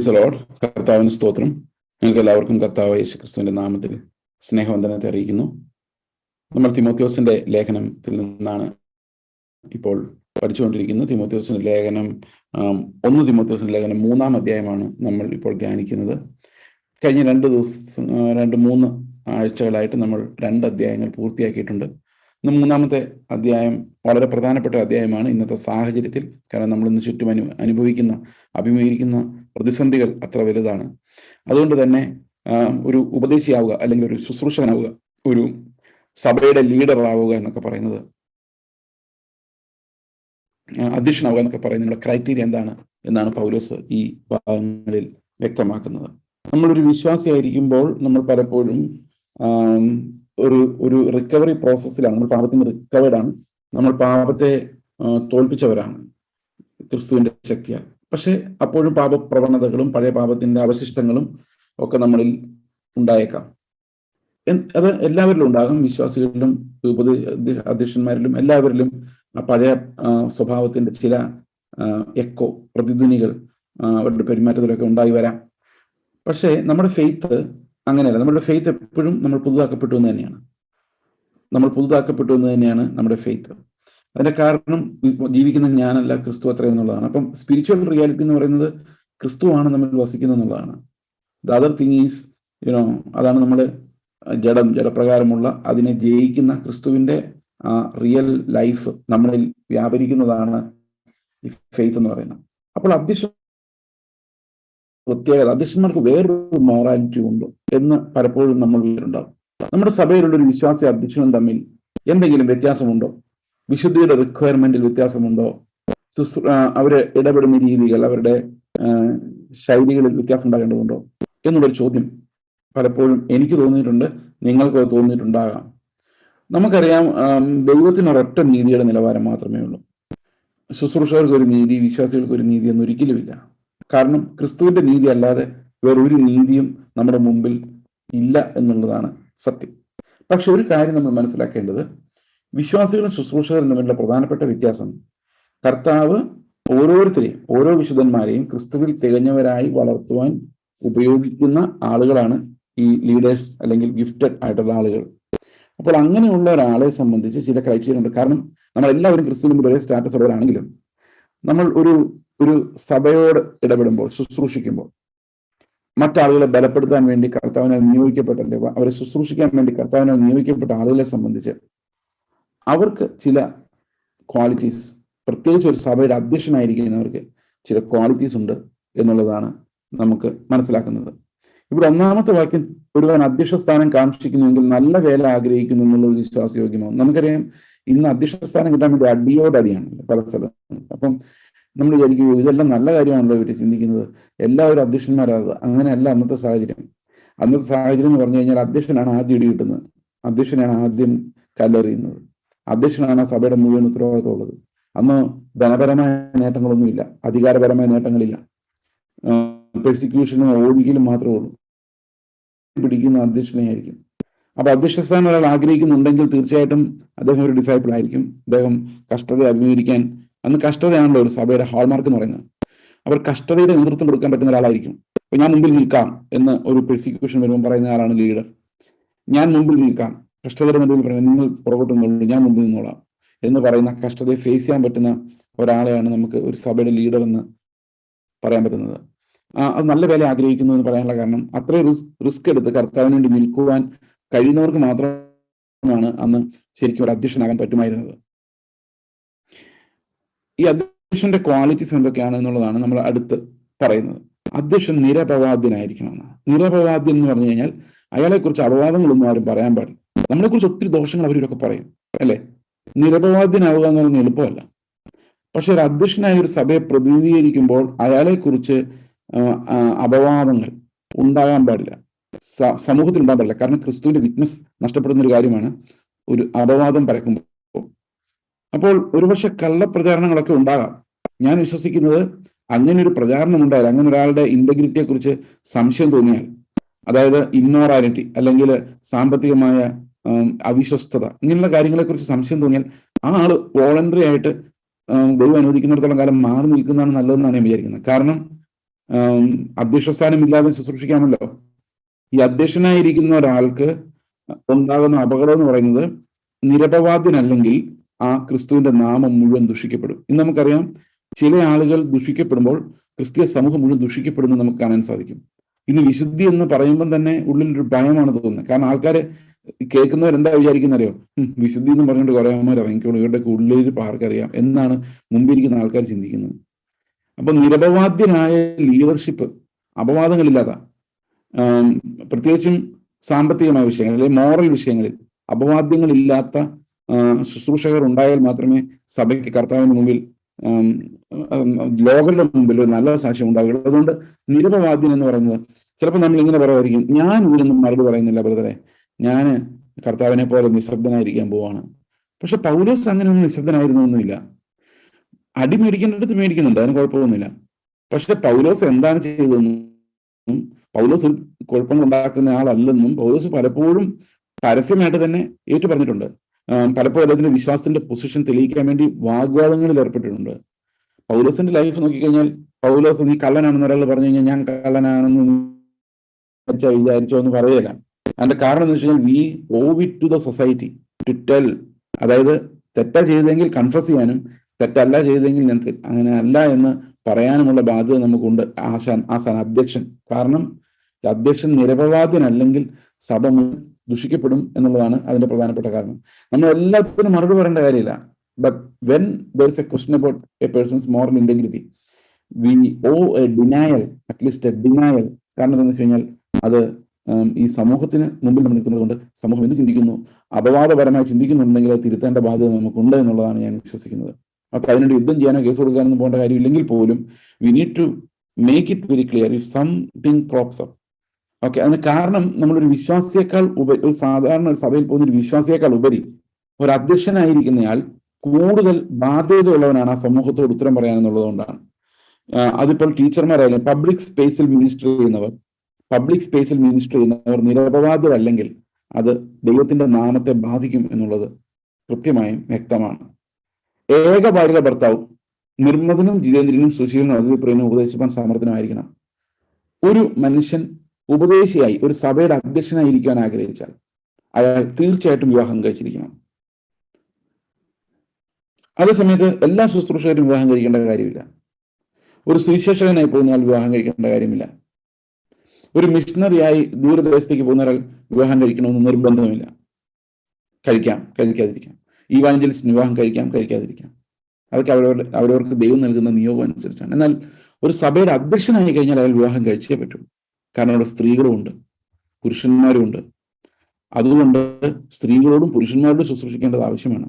Praise Lord. കർത്താവിന് സ്തോത്രം. നിങ്ങൾക്ക് എല്ലാവർക്കും കർത്താവ് യേശു ക്രിസ്തുവിന്റെ നാമത്തിൽ സ്നേഹവന്ദനത്തെ അറിയിക്കുന്നു. നമ്മൾ തിമോത്തിയോസിന്റെ ലേഖനത്തിൽ നിന്നാണ് ഇപ്പോൾ പഠിച്ചുകൊണ്ടിരിക്കുന്നത്. തിമോത്തിയോസിന്റെ ലേഖനം 1 തിമോത്തിയോസിന്റെ ലേഖനം 3-ാം അധ്യായമാണ് നമ്മൾ ഇപ്പോൾ ധ്യാനിക്കുന്നത്. കഴിഞ്ഞ 2-3 ആഴ്ചകളായിട്ട് നമ്മൾ 2 അധ്യായങ്ങൾ പൂർത്തിയാക്കിയിട്ടുണ്ട്. ഇന്ന് 3-ാമത്തെ അധ്യായം വളരെ പ്രധാനപ്പെട്ട അധ്യായമാണ് ഇന്നത്തെ സാഹചര്യത്തിൽ. കാരണം നമ്മൾ ഇന്ന് ചുറ്റും അഭിമുഖീകരിക്കുന്ന പ്രതിസന്ധികൾ അത്ര വലുതാണ്. അതുകൊണ്ട് തന്നെ ഒരു ഉപദേശിയാവുക, അല്ലെങ്കിൽ ഒരു ശുശ്രൂഷകനാവുക, ഒരു സഭയുടെ ലീഡർ ആവുക എന്നൊക്കെ പറയുന്നത്, അധ്യക്ഷനാവുക എന്നൊക്കെ പറയുന്നതിനുള്ള ക്രൈറ്റീരിയ എന്താണ് എന്നാണ് പൗലോസ് ഈ ഭാഗങ്ങളിൽ വ്യക്തമാക്കുന്നത്. നമ്മളൊരു വിശ്വാസിയായിരിക്കുമ്പോൾ നമ്മൾ പലപ്പോഴും ഒരു റിക്കവറി പ്രോസസ്സിലാണ്. നമ്മൾ പാപത്തിന് റിക്കവേർഡ് ആണ്. നമ്മൾ പാപത്തെ തോൽപ്പിച്ചവരാണ് ക്രിസ്തുവിന്റെ ശക്തിയാൽ. പക്ഷെ അപ്പോഴും പാപപ്രവണതകളും പഴയ പാപത്തിന്റെ അവശിഷ്ടങ്ങളും ഒക്കെ നമ്മളിൽ ഉണ്ടായേക്കാം. അത് എല്ലാവരിലും ഉണ്ടാകും. വിശ്വാസികളിലും അധ്യക്ഷന്മാരിലും എല്ലാവരിലും ആ പഴയ സ്വഭാവത്തിന്റെ ചില പ്രതിധ്വനികൾ അവരുടെ പെരുമാറ്റത്തിലൊക്കെ ഉണ്ടായി വരാം. പക്ഷേ നമ്മുടെ ഫെയ്ത്ത് അങ്ങനെയല്ല. നമ്മുടെ ഫെയ്ത്ത് എപ്പോഴും നമ്മൾ പുതുതാക്കപ്പെട്ടു എന്ന് തന്നെയാണ്. നമ്മുടെ ഫെയ്ത്ത്. അതിന്റെ കാരണം ജീവിക്കുന്ന ഞാനല്ല, ക്രിസ്തു അത്ര എന്നുള്ളതാണ്. അപ്പം സ്പിരിച്വൽ റിയാലിറ്റി എന്ന് പറയുന്നത് ക്രിസ്തുവാണ് നമ്മൾ വസിക്കുന്നത് എന്നുള്ളതാണ്. ദ അതർ തിങ് ഈസ് അതാണ് നമ്മുടെ ജഡപ്രകാരമുള്ള അതിനെ ജയിക്കുന്ന ക്രിസ്തുവിന്റെ റിയൽ ലൈഫ് നമ്മളിൽ വ്യാപരിക്കുന്നതാണ് ഈ ഫെയ്ത്ത് എന്ന് പറയുന്നത്. അപ്പോൾ അധ്യക്ഷന്മാർക്ക് വേറൊരു മൊറാലിറ്റി ഉണ്ട് എന്ന് പലപ്പോഴും നമ്മൾ വീട്ടിലുണ്ടാവും. നമ്മുടെ സഭയിലുള്ളൊരു വിശ്വാസി അധ്യക്ഷനും തമ്മിൽ എന്തെങ്കിലും വ്യത്യാസമുണ്ടോ? വിശുദ്ധിയുടെ റിക്വയർമെന്റിൽ വ്യത്യാസമുണ്ടോ? അവര് ഇടപെടുന്ന രീതികൾ, അവരുടെ ശൈലികളിൽ വ്യത്യാസം ഉണ്ടാകേണ്ടതുണ്ടോ എന്നുള്ളൊരു ചോദ്യം പലപ്പോഴും എനിക്ക് തോന്നിയിട്ടുണ്ട്, നിങ്ങൾക്ക് തോന്നിയിട്ടുണ്ടാകാം. നമുക്കറിയാം, ദൈവത്തിന് ഒരൊറ്റ നീതിയുടെ നിലവാരം മാത്രമേ ഉള്ളൂ. ശുശ്രൂഷകർക്ക് ഒരു നീതി, വിശ്വാസികൾക്ക് ഒരു നീതി എന്നൊരിക്കലുമില്ല. കാരണം ക്രിസ്തുവിന്റെ നീതി അല്ലാതെ വേറൊരു നീതിയും നമ്മുടെ മുമ്പിൽ ഇല്ല എന്നുള്ളതാണ് സത്യം. പക്ഷെ ഒരു കാര്യം നമ്മൾ മനസ്സിലാക്കേണ്ടത്, വിശ്വാസികളും ശുശ്രൂഷകരും തമ്മിലുള്ള പ്രധാനപ്പെട്ട വ്യത്യാസം, കർത്താവ് ഓരോരുത്തരെയും, ഓരോ വിശുദ്ധന്മാരെയും ക്രിസ്തുവിൽ തികഞ്ഞവരായി വളർത്തുവാൻ ഉപയോഗിക്കുന്ന ആളുകളാണ് ഈ ലീഡേഴ്സ്, അല്ലെങ്കിൽ ഗിഫ്റ്റഡ് ആയിട്ടുള്ള ആളുകൾ. അപ്പോൾ അങ്ങനെയുള്ള ഒരാളെ സംബന്ധിച്ച് ചില ക്രൈറ്റീരിയ ഉണ്ട്. കാരണം നമ്മളെല്ലാവരും ക്രിസ്തുവിന്റെ ഒരേ സ്റ്റാറ്റസ് ഉള്ളവരാണെങ്കിലും നമ്മൾ ഒരു സഭയോട് ഇടപെടുമ്പോൾ, ശുശ്രൂഷിക്കുമ്പോൾ, മറ്റാളുകളെ ബലപ്പെടുത്താൻ വേണ്ടി കർത്താവിനാൽ നിയോഗിക്കപ്പെട്ടല്ലേ, അവരെ ശുശ്രൂഷിക്കാൻ വേണ്ടി കർത്താവിനാൽ നിയോഗിക്കപ്പെട്ട ആളുകളെ സംബന്ധിച്ച് അവർക്ക് ചില ക്വാളിറ്റീസ്, പ്രത്യേകിച്ച് ഒരു സഭയുടെ അധ്യക്ഷനായിരിക്കുന്നവർക്ക് ചില ക്വാളിറ്റീസ് ഉണ്ട് എന്നുള്ളതാണ് നമുക്ക് മനസ്സിലാക്കുന്നത്. ഇവിടെ 1-ാമത്തെ വാക്യം, ഒരുവൻ അധ്യക്ഷ സ്ഥാനം കാക്ഷിക്കുന്നുവെങ്കിൽ നല്ല വേല ആഗ്രഹിക്കുന്നു എന്നുള്ളത് വിശ്വാസയോഗ്യമാവും. നമുക്കറിയാം, ഇന്ന് അധ്യക്ഷ സ്ഥാനം കിട്ടാൻ വേണ്ടി അടിയോടടിയാണ് പല സ്ഥലത്തും. അപ്പം നമ്മൾ വിചാരിക്കും ഇതെല്ലാം നല്ല കാര്യമാണല്ലോ ഇവർ ചിന്തിക്കുന്നത്, എല്ലാവരും അധ്യക്ഷന്മാരാകുക. അങ്ങനെയല്ല അന്നത്തെ സാഹചര്യം. എന്ന് പറഞ്ഞു കഴിഞ്ഞാൽ അധ്യക്ഷനാണ് ആദ്യം ഇടി കിട്ടുന്നത്, അധ്യക്ഷനാണ് ആദ്യം കല്ലെറിയുന്നത്, അധ്യക്ഷനാണ് ആ സഭയുടെ മുഴുവൻ ഉത്തരവാദിത്വം ഉള്ളത്. അന്ന് ധനപരമായ നേട്ടങ്ങളൊന്നുമില്ല, അധികാരപരമായ നേട്ടങ്ങളില്ല, പെർസിക്യൂഷനും ഓടിക്കലും മാത്രമേ ഉള്ളൂ. പിടിക്കുന്ന അധ്യക്ഷനെ ആയിരിക്കും. അപ്പൊ അധ്യക്ഷസ്ഥാനം ഒരാൾ ആഗ്രഹിക്കുന്നുണ്ടെങ്കിൽ തീർച്ചയായിട്ടും അദ്ദേഹം ഒരു ഡിസൈപ്പിൾ ആയിരിക്കും. അദ്ദേഹം കഷ്ടത അഭിമുഖീകരിക്കാൻ, അന്ന് കഷ്ടതയാണല്ലോ ഒരു സഭയുടെ ഹാൾമാർക്ക് എന്ന് പറയുന്നത്. അവർ കഷ്ടതയുടെ നേതൃത്വം കൊടുക്കാൻ പറ്റുന്ന ഒരാളായിരിക്കും. അപ്പൊ ഞാൻ മുമ്പിൽ നിൽക്കാം എന്ന് ഒരു പെർസിക്യൂഷൻ വരുമ്പോൾ പറയുന്ന ആളാണ് ലീഡർ. ഞാൻ മുമ്പിൽ നിൽക്കാം, കഷ്ടതയുടെ നടുവിൽ പറയുന്നത് നിങ്ങൾ പുറകോട്ട് നിന്നുള്ളൂ, ഞാൻ മുമ്പിൽ നിന്നോളാം എന്ന് പറയുന്ന, കഷ്ടതയെ ഫേസ് ചെയ്യാൻ പറ്റുന്ന ഒരാളെയാണ് നമുക്ക് ഒരു സഭയുടെ ലീഡർ എന്ന് പറയാൻ പറ്റുന്നത്. അത് നല്ല വില ആഗ്രഹിക്കുന്നു എന്ന് പറയാനുള്ള കാരണം, അത്രയും റിസ്ക് എടുത്ത് കർത്താവിന് വേണ്ടി നിൽക്കുവാൻ കഴിയുന്നവർക്ക് മാത്രമാണ് അന്ന് ശരിക്കും ഒരു അധ്യക്ഷനാകാൻ പറ്റുമായിരുന്നത്. ഈ അധ്യക്ഷന്റെ ക്വാളിറ്റീസ് എന്തൊക്കെയാണ് എന്നുള്ളതാണ് നമ്മൾ അടുത്ത് പറയുന്നത്. അധ്യക്ഷൻ നിരപവാദ്യനായിരിക്കണം. നിരപവാദ്യം എന്ന് പറഞ്ഞു കഴിഞ്ഞാൽ അയാളെ കുറിച്ച് അപവാദങ്ങളൊന്നും ആരും പറയാൻ പാടില്ല. നമ്മളെക്കുറിച്ച് ഒത്തിരി ദോഷങ്ങൾ അവരൊക്കെ പറയും, അല്ലെ? നിരപവാദ്യനാവുക എന്ന് പറഞ്ഞാൽ എളുപ്പമല്ല. പക്ഷെ ഒരു അധ്യക്ഷനായ ഒരു സഭയെ പ്രതിനിധീകരിക്കുമ്പോൾ അയാളെ കുറിച്ച് അപവാദങ്ങൾ ഉണ്ടാകാൻ പാടില്ല, സമൂഹത്തിൽ ഉണ്ടാകാൻ പാടില്ല. കാരണം ക്രിസ്തുവിന്റെ വിറ്റ്നസ് നഷ്ടപ്പെടുന്ന ഒരു കാര്യമാണ് ഒരു അപവാദം പരക്കുമ്പോൾ. അപ്പോൾ ഒരുപക്ഷെ കള്ളപ്രചാരണങ്ങളൊക്കെ ഉണ്ടാകാം. ഞാൻ വിശ്വസിക്കുന്നത്, അങ്ങനെ ഒരു പ്രചാരണം ഉണ്ടായാൽ, അങ്ങനെ ഒരാളുടെ ഇന്റഗ്രിറ്റിയെ കുറിച്ച് സംശയം തോന്നിയാൽ, അതായത് ഇമ്മോറാലിറ്റി അല്ലെങ്കിൽ സാമ്പത്തികമായ അവിശ്വസ്തത, ഇങ്ങനെയുള്ള കാര്യങ്ങളെ കുറിച്ച് സംശയം തോന്നിയാൽ ആ ആള് വോളണ്ടറി ആയിട്ട് ദൈവം അനുവദിക്കുന്നിടത്തോളം കാലം മാറി നിൽക്കുന്നതാണ് നല്ലതെന്നാണ് ഞാൻ വിചാരിക്കുന്നത്. കാരണം അധ്യക്ഷസ്ഥാനമില്ലാതെ ശുശ്രൂഷിക്കാമല്ലോ. ഈ അധ്യക്ഷനായിരിക്കുന്ന ഒരാൾക്ക് ഉണ്ടാകുന്ന അപകടം എന്ന് പറയുന്നത് നിരപവാദ്യനല്ലെങ്കിൽ ആ ക്രിസ്തുവിന്റെ നാമം മുഴുവൻ ദുഷിക്കപ്പെടും. ഇന്ന് നമുക്കറിയാം, ചില ആളുകൾ ദുഷിക്കപ്പെടുമ്പോൾ ക്രിസ്തീയ സമൂഹം മുഴുവൻ ദുഷിക്കപ്പെടുന്നു നമുക്ക് കാണാൻ സാധിക്കും. ഇന്ന് വിശുദ്ധി എന്ന് പറയുമ്പോൾ തന്നെ ഉള്ളിലൊരു ഭയമാണ് തോന്നുന്നത്. കാരണം ആൾക്കാര് കേൾക്കുന്നവരെന്താ വിചാരിക്കുന്നറിയോ, വിശുദ്ധി എന്ന് പറഞ്ഞുകൊണ്ട് കുറെ അമ്മമാർ ഇറങ്ങിക്കോളൂ, ഇവരുടെ ഉള്ളിൽ ആർക്കറിയാം എന്നാണ് മുമ്പിരിക്കുന്ന ആൾക്കാർ ചിന്തിക്കുന്നത്. അപ്പൊ നിരപവാദ്യനായ ലീഡർഷിപ്പ് അപവാദങ്ങളില്ലാത്ത, പ്രത്യേകിച്ചും സാമ്പത്തികമായ വിഷയങ്ങൾ അല്ലെങ്കിൽ മോറൽ വിഷയങ്ങളിൽ അപവാദ്യങ്ങളില്ലാത്ത ശുശ്രൂഷകർ ഉണ്ടായാൽ മാത്രമേ സഭയ്ക്ക് കർത്താവിന് മുമ്പിൽ, ലോകരുടെ മുമ്പിൽ ഒരു നല്ല സാക്ഷ്യം ഉണ്ടാവുകയുള്ളൂ. അതുകൊണ്ട് നിരപവാദ്യൻ എന്ന് പറയുന്നത്, ചിലപ്പോൾ നമ്മൾ ഇങ്ങനെ പറയുമായിരിക്കും, ഞാൻ ഇതിനൊന്നും മറുപടി പറയുന്നില്ല ബ്രദറെ, ഞാൻ കർത്താവിനെ പോലെ നിശബ്ദനായിരിക്കാൻ പോവാണ്. പക്ഷെ പൗലോസ് അങ്ങനെയൊന്നും നിശബ്ദനായിരുന്നൊന്നുമില്ല. അടി മേടിക്കേണ്ടടുത്ത് മേടിക്കുന്നുണ്ട്, അതിന് കുഴപ്പമൊന്നുമില്ല. പക്ഷെ പൗലോസ് എന്താണ് ചെയ്തതെന്നും, പൗലോസ് കുഴപ്പങ്ങൾ ഉണ്ടാക്കുന്ന ആളല്ലെന്നും പൗലോസ് പലപ്പോഴും പരസ്യമായിട്ട് തന്നെ ഏറ്റു പറഞ്ഞിട്ടുണ്ട്. പലപ്പോഴും അദ്ദേഹത്തിന്റെ വിശ്വാസത്തിന്റെ പൊസിഷൻ തെളിയിക്കാൻ വേണ്ടി വാഗ്വാദങ്ങളിൽ ഏർപ്പെട്ടിട്ടുണ്ട്. പൗലോസിന്റെ ലൈഫ് നോക്കിക്കഴിഞ്ഞാൽ, പൗലോസ് നീ കള്ളനാണെന്ന് ഒരാൾ പറഞ്ഞു കഴിഞ്ഞാൽ ഞാൻ കള്ളനാണെന്ന് വിചാരിച്ചോ എന്ന് പറയുകയില്ല. അതിന്റെ കാരണം എന്ന് വെച്ച് കഴിഞ്ഞാൽ, we owe it to the society to tell. അതായത് തെറ്റാ ചെയ്തെങ്കിൽ കൺഫസ് ചെയ്യാനും, തെറ്റല്ല ചെയ്തെങ്കിൽ ഞങ്ങൾക്ക് അങ്ങനെ അല്ല എന്ന് പറയാനുമുള്ള ബാധ്യത നമുക്കുണ്ട്. ആശാൻ അധ്യക്ഷൻ. കാരണം അധ്യക്ഷൻ നിരപവാദ്യനല്ലെങ്കിൽ സഭ ദുഷിക്കപ്പെടും എന്നുള്ളതാണ് അതിന്റെ പ്രധാനപ്പെട്ട കാരണം. നമ്മൾ എല്ലാത്തിനും മറുപടി പറയേണ്ട കാര്യമില്ല. But when there is a question about a person's moral integrity, we owe a denial, at least a denial. കാരണം എന്താണെന്ന് വെച്ച് കഴിഞ്ഞാൽ, അത് ഈ സമൂഹത്തിന് മുമ്പിൽ നമ്മൾ നിൽക്കുന്നത് കൊണ്ട് സമൂഹം എന്ത് ചിന്തിക്കുന്നു, അപവാദപരമായി ചിന്തിക്കുന്നുണ്ടെങ്കിൽ അത് തിരുത്തേണ്ട ബാധ്യത നമുക്കുണ്ട് എന്നുള്ളതാണ് ഞാൻ വിശ്വസിക്കുന്നത്. ഓക്കെ, അതിനുവേണ്ടി യുദ്ധം ചെയ്യാനോ കേസ് കൊടുക്കാനൊന്നും പോകേണ്ട കാര്യമില്ലെങ്കിൽ പോലും we need to make it very clear if something crops up. Okay, അതിന് കാരണം നമ്മളൊരു വിശ്വാസിയേക്കാൾ ഉപരി, ഒരു സാധാരണ സഭയിൽ പോകുന്ന ഒരു വിശ്വാസിയേക്കാൾ ഉപരി ഒരു അധ്യക്ഷനായിരിക്കുന്നയാൾ കൂടുതൽ ബാധ്യതയുള്ളവനാണ് ആ സമൂഹത്തോട് ഉത്തരം പറയാനെന്നുള്ളതുകൊണ്ടാണ്. അതിപ്പോൾ ടീച്ചർമാരായാലും പബ്ലിക് സ്പേസിൽ മിനിസ്റ്റർ ചെയ്യുന്നവർ നിരപവാദരല്ലെങ്കിൽ അത് ദൈവത്തിന്റെ നാമത്തെ ബാധിക്കും എന്നുള്ളത് കൃത്യമായും വ്യക്തമാണ്. ഏകഭാര്യ ഭർത്താവ് നിർമ്മതനും ജിതേന്ദ്രനും സുശീലനും അതിഥിപ്രിയനും ഉപദേശിപ്പാൻ സമർത്ഥനായിരിക്കണം. ഒരു മനുഷ്യൻ ഉപദേശിയായി ഒരു സഭയുടെ അധ്യക്ഷനായിരിക്കാൻ ആഗ്രഹിച്ചാൽ അയാൾ തീർച്ചയായിട്ടും വിവാഹം കഴിച്ചിരിക്കണം. അതേസമയത്ത് എല്ലാ ശുശ്രൂഷകരും വിവാഹം കഴിക്കേണ്ട കാര്യമില്ല. ഒരു സുവിശേഷകനായി പോകുന്നയാൾ വിവാഹം കഴിക്കേണ്ട കാര്യമില്ല. ഒരു മിഷണറിയായി ദൂരദേശത്തേക്ക് പോകുന്ന ഒരാൾ വിവാഹം കഴിക്കണമെന്ന് നിർബന്ധമില്ല. കഴിക്കാം, കഴിക്കാതിരിക്കാം. ഈവാഞ്ചലിസ്റ്റിന് വിവാഹം കഴിക്കാം, കഴിക്കാതിരിക്കാം. അതൊക്കെ അവരവർക്ക് ദൈവം നൽകുന്ന നിയോഗം അനുസരിച്ചാണ്. എന്നാൽ ഒരു സഭയുടെ അധ്യക്ഷനായി കഴിഞ്ഞാൽ അയാൾ വിവാഹം കഴിച്ചേ പറ്റൂ. കാരണം അവിടെ സ്ത്രീകളും ഉണ്ട്, പുരുഷന്മാരും ഉണ്ട്. അതുകൊണ്ട് സ്ത്രീകളോടും പുരുഷന്മാരോടും ശുശ്രൂഷിക്കേണ്ടത് ആവശ്യമാണ്.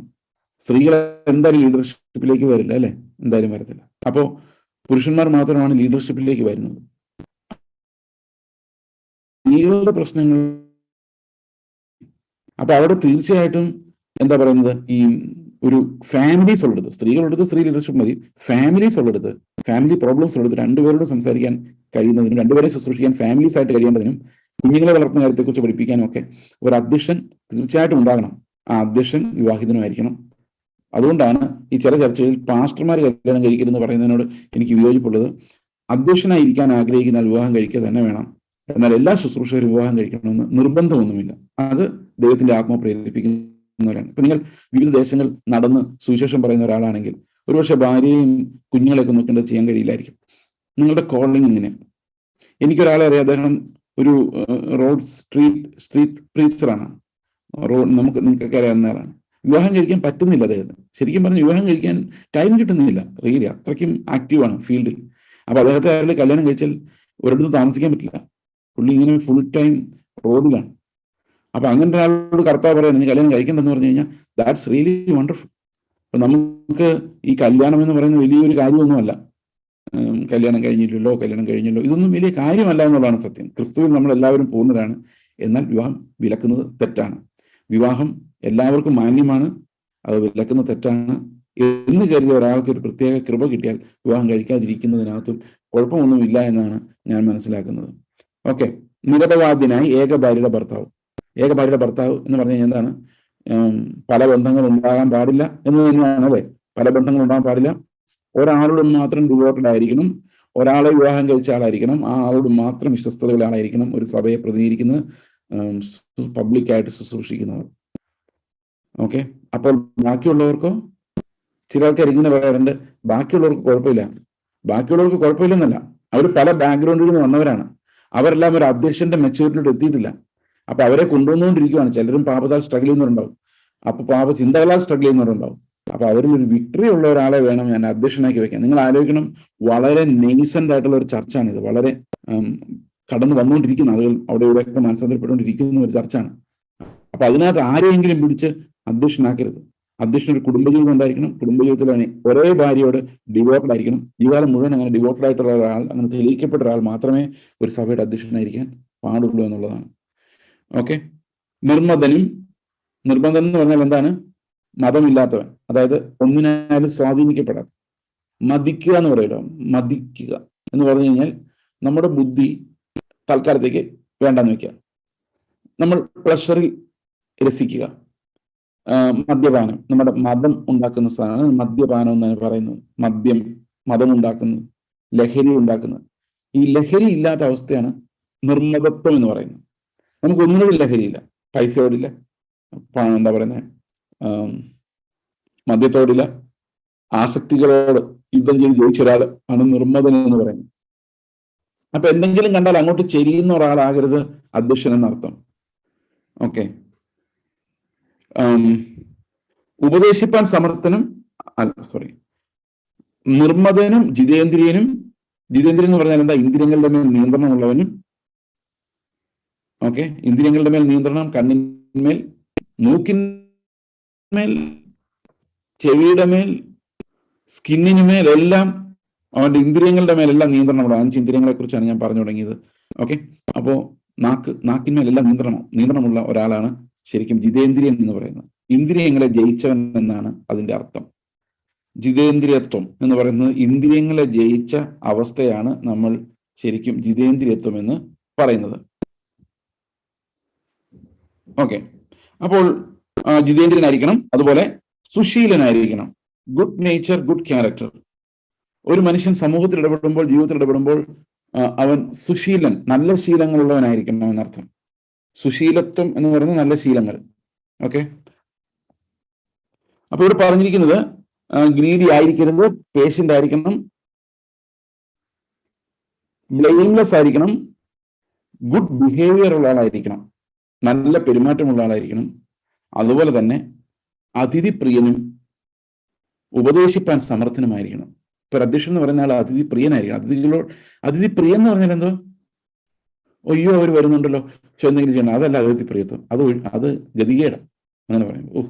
സ്ത്രീകൾ എന്തായാലും ലീഡർഷിപ്പിലേക്ക് വരില്ല, അല്ലെ? എന്തായാലും വരത്തില്ല. അപ്പോൾ പുരുഷന്മാർ മാത്രമാണ് ലീഡർഷിപ്പിലേക്ക് വരുന്നത്. സ്ത്രീകളുടെ പ്രശ്നങ്ങൾ, അപ്പൊ അവിടെ തീർച്ചയായിട്ടും എന്താ പറയുന്നത്, ഈ ഒരു ഫാമിലീസ് ഉള്ളിടത്ത്, സ്ത്രീകളുള്ളത് സ്ത്രീ ലീഡർഷിപ്പ് മതി. ഫാമിലീസ് ഉള്ളിടത്ത്, ഫാമിലി പ്രോബ്ലംസ് ഉള്ളിടത്ത് രണ്ടുപേരോട് സംസാരിക്കാൻ കഴിയുന്നതിനും, രണ്ടുപേരെ ശുശ്രൂഷിക്കാൻ ഫാമിലീസ് ആയിട്ട് കഴിയേണ്ടതിനും, കുഞ്ഞുങ്ങളെ വളർത്തുന്ന കാര്യത്തെക്കുറിച്ച് പഠിപ്പിക്കാനും ഒക്കെ ഒരു അധ്യക്ഷൻ തീർച്ചയായിട്ടും ഉണ്ടാകണം. ആ അധ്യക്ഷൻ വിവാഹിതനുമായിരിക്കണം. അതുകൊണ്ടാണ് ഈ ചില ചർച്ചകളിൽ പാസ്റ്റർമാർ കല്യാണം കഴിക്കരുതെന്ന് പറയുന്നതിനോട് എനിക്ക് വിയോജിപ്പുള്ളത്. അധ്യക്ഷനായിരിക്കാൻ ആഗ്രഹിക്കുന്ന വിവാഹം കഴിക്കുക തന്നെ വേണം. എന്നാൽ എല്ലാ ശുശ്രൂഷകരും വിവാഹം കഴിക്കണമെന്ന് നിർബന്ധമൊന്നുമില്ല. അത് ദൈവത്തിന്റെ ആത്മാവ് പ്രേരിപ്പിക്കുന്നവരാണ്. ഇപ്പൊ നിങ്ങൾ വിവിധ ദേശങ്ങൾ നടന്ന് സുവിശേഷം പറയുന്ന ഒരാളാണെങ്കിൽ ഒരുപക്ഷെ ഭാര്യയും കുഞ്ഞുങ്ങളെയൊക്കെ നോക്കേണ്ടത് ചെയ്യാൻ കഴിയില്ലായിരിക്കും. നിങ്ങളുടെ കോളിംഗ് ഇങ്ങനെ. എനിക്കൊരാളെ അറിയാം, അദ്ദേഹം ഒരു റോഡ് സ്ട്രീറ്റ് പ്രീച്ചറാണ്. നിങ്ങൾക്കൊക്കെ അറിയാവുന്ന ആളാണ്. വിവാഹം കഴിക്കാൻ പറ്റുന്നില്ല അദ്ദേഹത്തിന്. ശരിക്കും പറഞ്ഞ് വിവാഹം കഴിക്കാൻ ടൈം കിട്ടുന്നില്ല. റിയലി അത്രയ്ക്കും ആക്റ്റീവാണ് ഫീൽഡിൽ. അപ്പൊ അദ്ദേഹത്തെ ആരുടെ കല്യാണം കഴിച്ചാൽ ഒരിടത്ത് താമസിക്കാൻ പറ്റില്ല. പുള്ളി ഇങ്ങനെ ഫുൾ ടൈം റോഡിലാണ്. അപ്പൊ അങ്ങനെ ഒരാളോട് കർത്താവ് പറയാൻ നീ കല്യാണം കഴിക്കണ്ടെന്ന് പറഞ്ഞു കഴിഞ്ഞാൽ ദാറ്റ്സ് റിയലി വണ്ടർഫുൾ. അപ്പൊ നമുക്ക് ഈ കല്യാണം എന്ന് പറയുന്നത് വലിയൊരു കാര്യമൊന്നുമല്ല. കല്യാണം കഴിഞ്ഞല്ലോ ഇതൊന്നും വലിയ കാര്യമല്ല എന്നുള്ളതാണ് സത്യം. ക്രിസ്തുവിൽ നമ്മൾ എല്ലാവരും പൂർണ്ണരാണ്. എന്നാൽ വിവാഹം വിലക്കുന്നത് തെറ്റാണ്. വിവാഹം എല്ലാവർക്കും മാന്യമാണ്, അത് വിലക്കുന്നത് തെറ്റാണ് എന്ന് കരുതിയ ഒരാൾക്ക് ഒരു പ്രത്യേക കൃപ കിട്ടിയാൽ വിവാഹം കഴിക്കാതിരിക്കുന്നതിനകത്തും കുഴപ്പമൊന്നുമില്ല എന്നാണ് ഞാൻ മനസ്സിലാക്കുന്നത്. ഓക്കെ, നിരപവാദ്യനായി ഏകഭാര്യയുടെ ഭർത്താവ്. ഏകഭാര്യയുടെ ഭർത്താവ് എന്ന് പറഞ്ഞു കഴിഞ്ഞാൽ എന്താണ്? പല ബന്ധങ്ങൾ ഉണ്ടാകാൻ പാടില്ല എന്ന് തന്നെയാണ്, അല്ലെ? പല ബന്ധങ്ങൾ ഉണ്ടാകാൻ പാടില്ല. ഒരാളോട് മാത്രം ഡിവോട്ടഡ് ആയിരിക്കണം. ഒരാളെ വിവാഹം കഴിച്ച ആളായിരിക്കണം, ആ ആളോട് മാത്രം വിശ്വസ്തതയുള്ള ആളായിരിക്കണം ഒരു സഭയെ പ്രതിനിധീകരിക്കുന്നത്, പബ്ലിക്കായിട്ട് ശുശ്രൂഷിക്കുന്നവർ. ഓക്കെ, അപ്പോൾ ബാക്കിയുള്ളവർക്കോ? ചില ആൾക്കാർ ഇങ്ങനെ പറയാറുണ്ട്, ബാക്കിയുള്ളവർക്ക് കുഴപ്പമില്ല. ബാക്കിയുള്ളവർക്ക് കുഴപ്പമില്ലെന്നല്ല, അവർ പല ബാക്ക്ഗ്രൗണ്ടിൽ നിന്ന് വന്നവരാണ്, അവരെല്ലാം ഒരു അധ്യക്ഷന്റെ മെച്യൂരിറ്റിയോട് എത്തിയിട്ടില്ല. അപ്പൊ അവരെ കൊണ്ടുവന്നുകൊണ്ടിരിക്കുകയാണ്. ചിലരും പാപത്താൽ സ്ട്രഗിൾ ചെയ്യുന്നവരുണ്ടാവും, അപ്പൊ പാപ ചിന്തകളാൽ സ്ട്രഗിൾ ചെയ്യുന്നവരുണ്ടാവും. അപ്പൊ അവരിൽ ഒരു വിക്ടറി ഉള്ള ഒരാളെ വേണം ഞാൻ അധ്യക്ഷനാക്കി വെക്കാൻ. നിങ്ങൾ ആലോചിക്കണം, വളരെ നെയ്സന്റ് ആയിട്ടുള്ള ഒരു ചർച്ചാണിത്, വളരെ കടന്നു വന്നുകൊണ്ടിരിക്കുന്ന ആളുകൾ അവിടെ ഇവിടെയൊക്കെ മനസ്സിലാക്കപ്പെട്ടുകൊണ്ടിരിക്കുന്ന ഒരു ചർച്ചാണ്. അപ്പൊ അതിനകത്ത് ആരെയെങ്കിലും പിടിച്ച് അധ്യക്ഷനാക്കരുത്. അധ്യക്ഷൻ ഒരു കുടുംബജീവിതം ഉണ്ടായിരിക്കണം, കുടുംബജീവിതത്തിൽ അവന് ഒരേ ഭാര്യയോട് ഡിവോട്ടഡ് ആയിരിക്കണം, ജീവിതം മുഴുവൻ അങ്ങനെ ഡിവോട്ടഡ് ആയിട്ടുള്ള ഒരാൾ, അങ്ങനെ തെളിയിക്കപ്പെട്ട ഒരാൾ മാത്രമേ ഒരു സഭയുടെ അധ്യക്ഷനായിരിക്കാൻ പാടുള്ളൂ എന്നുള്ളതാണ്. ഓക്കെ, നിർബന്ധൻ എന്ന് പറഞ്ഞാൽ എന്താണ്? മതമില്ലാത്തവൻ, അതായത് ഒന്നിനാലും സ്വാധീനിക്കപ്പെടാത്ത. മതിക്കുക എന്ന് പറയുമല്ലോ, മതിക്കുക എന്ന് പറഞ്ഞു കഴിഞ്ഞാൽ നമ്മുടെ ബുദ്ധി തൽക്കാലത്തേക്ക് വേണ്ടെന്ന് വെക്കുക, നമ്മൾ പ്ലഷറിൽ രസിക്കുക. മദ്യപാനം നമ്മുടെ മതം ഉണ്ടാക്കുന്ന സാധനമാണ് മദ്യപാനം എന്നാണ് പറയുന്നത്. മതം ഉണ്ടാക്കുന്നത്, ലഹരി ഉണ്ടാക്കുന്നത്. ഈ ലഹരി ഇല്ലാത്ത അവസ്ഥയാണ് നിർമ്മതത്വം എന്ന് പറയുന്നത്. നമുക്ക് ഒന്നിനോടും ലഹരിയില്ല, പൈസയോടില്ല, എന്താ പറയുന്നത്, മദ്യത്തോടില്ല, ആസക്തികളോട് യുദ്ധം ചെയ്ത് ജയിച്ച ഒരാൾ ആണ് നിർമ്മതൻ എന്ന് പറയുന്നത്. അപ്പൊ എന്തെങ്കിലും കണ്ടാൽ അങ്ങോട്ട് ചെരിയുന്ന ഒരാളാകരുത് അധ്യക്ഷൻ എന്നർത്ഥം. ഓക്കെ, ഉപദേശിപ്പാൻ സമർത്ഥനും നിർമ്മതനും ജിതേന്ദ്രിയനും. ജിതേന്ദ്രിയൻ എന്ന് പറഞ്ഞാൽ എന്താ? ഇന്ദ്രിയങ്ങളുടെ മേൽ നിയന്ത്രണമുള്ളവനും. ഓക്കെ, ഇന്ദ്രിയങ്ങളുടെ മേൽ നിയന്ത്രണം, കണ്ണിന്മേൽ, മൂക്കിന്മേൽ, ചെവിയുടെ മേൽ, സ്കിന്നിനുമേൽ, എല്ലാം അവന്റെ ഇന്ദ്രിയങ്ങളുടെ മേലെല്ലാം നിയന്ത്രണമുള്ള 5 ഇന്ദ്രിയങ്ങളെ കുറിച്ചാണ് ഞാൻ പറഞ്ഞു തുടങ്ങിയത്. ഓക്കെ, അപ്പോ നാക്കിന്മേലെല്ലാം നിയന്ത്രണമുള്ള ഒരാളാണ് ശരിക്കും ജിതേന്ദ്രിയൻ എന്ന് പറയുന്നത്. ഇന്ദ്രിയങ്ങളെ ജയിച്ചവൻ എന്നാണ് അതിന്റെ അർത്ഥം. ജിതേന്ദ്രിയത്വം എന്ന് പറയുന്നത് ഇന്ദ്രിയങ്ങളെ ജയിച്ച അവസ്ഥയാണ് നമ്മൾ ശരിക്കും ജിതേന്ദ്രിയത്വം എന്ന് പറയുന്നത്. ഓക്കെ, അപ്പോൾ ജിതേന്ദ്രിയനായിരിക്കണം, അതുപോലെ സുശീലനായിരിക്കണം. Good nature, good character. ഒരു മനുഷ്യൻ സമൂഹത്തിൽ ഇടപെടുമ്പോൾ, ജീവിതത്തിൽ ഇടപെടുമ്പോൾ അവൻ സുശീലൻ, നല്ല ശീലങ്ങളുള്ളവനായിരിക്കണം എന്നർത്ഥം. സുശീലത്വം എന്ന് പറയുന്നത് നല്ല ശീലങ്ങൾ. ഓക്കെ, അപ്പൊ ഇവിടെ പറഞ്ഞിരിക്കുന്നത് ഗ്രീഡി ആയിരിക്കരുത്, പേഷ്യന്റ് ആയിരിക്കണം, ബ്ലെയിംലെസ് ആയിരിക്കണം, ഗുഡ് ബിഹേവിയർ ഉള്ള ആളായിരിക്കണം, നല്ല പെരുമാറ്റമുള്ള ആളായിരിക്കണം. അതുപോലെ തന്നെ അതിഥി പ്രിയനും ഉപദേശിപ്പാൻ സമർത്ഥനുമായിരിക്കണം. ഇപ്പൊ അധ്യക്ഷൻ എന്ന് പറയുന്ന ആൾ അതിഥി പ്രിയനായിരിക്കണം. അതിഥി പ്രിയം എന്ന് പറഞ്ഞാൽ എന്തോ? അയ്യോ അവർ വരുന്നുണ്ടല്ലോ, പക്ഷെ എന്തെങ്കിലും ചെയ്യണം, അതല്ല അതിഥി പ്രിയത്വം. അത് ഗതികേടാണ്. അങ്ങനെ പറയുമ്പോൾ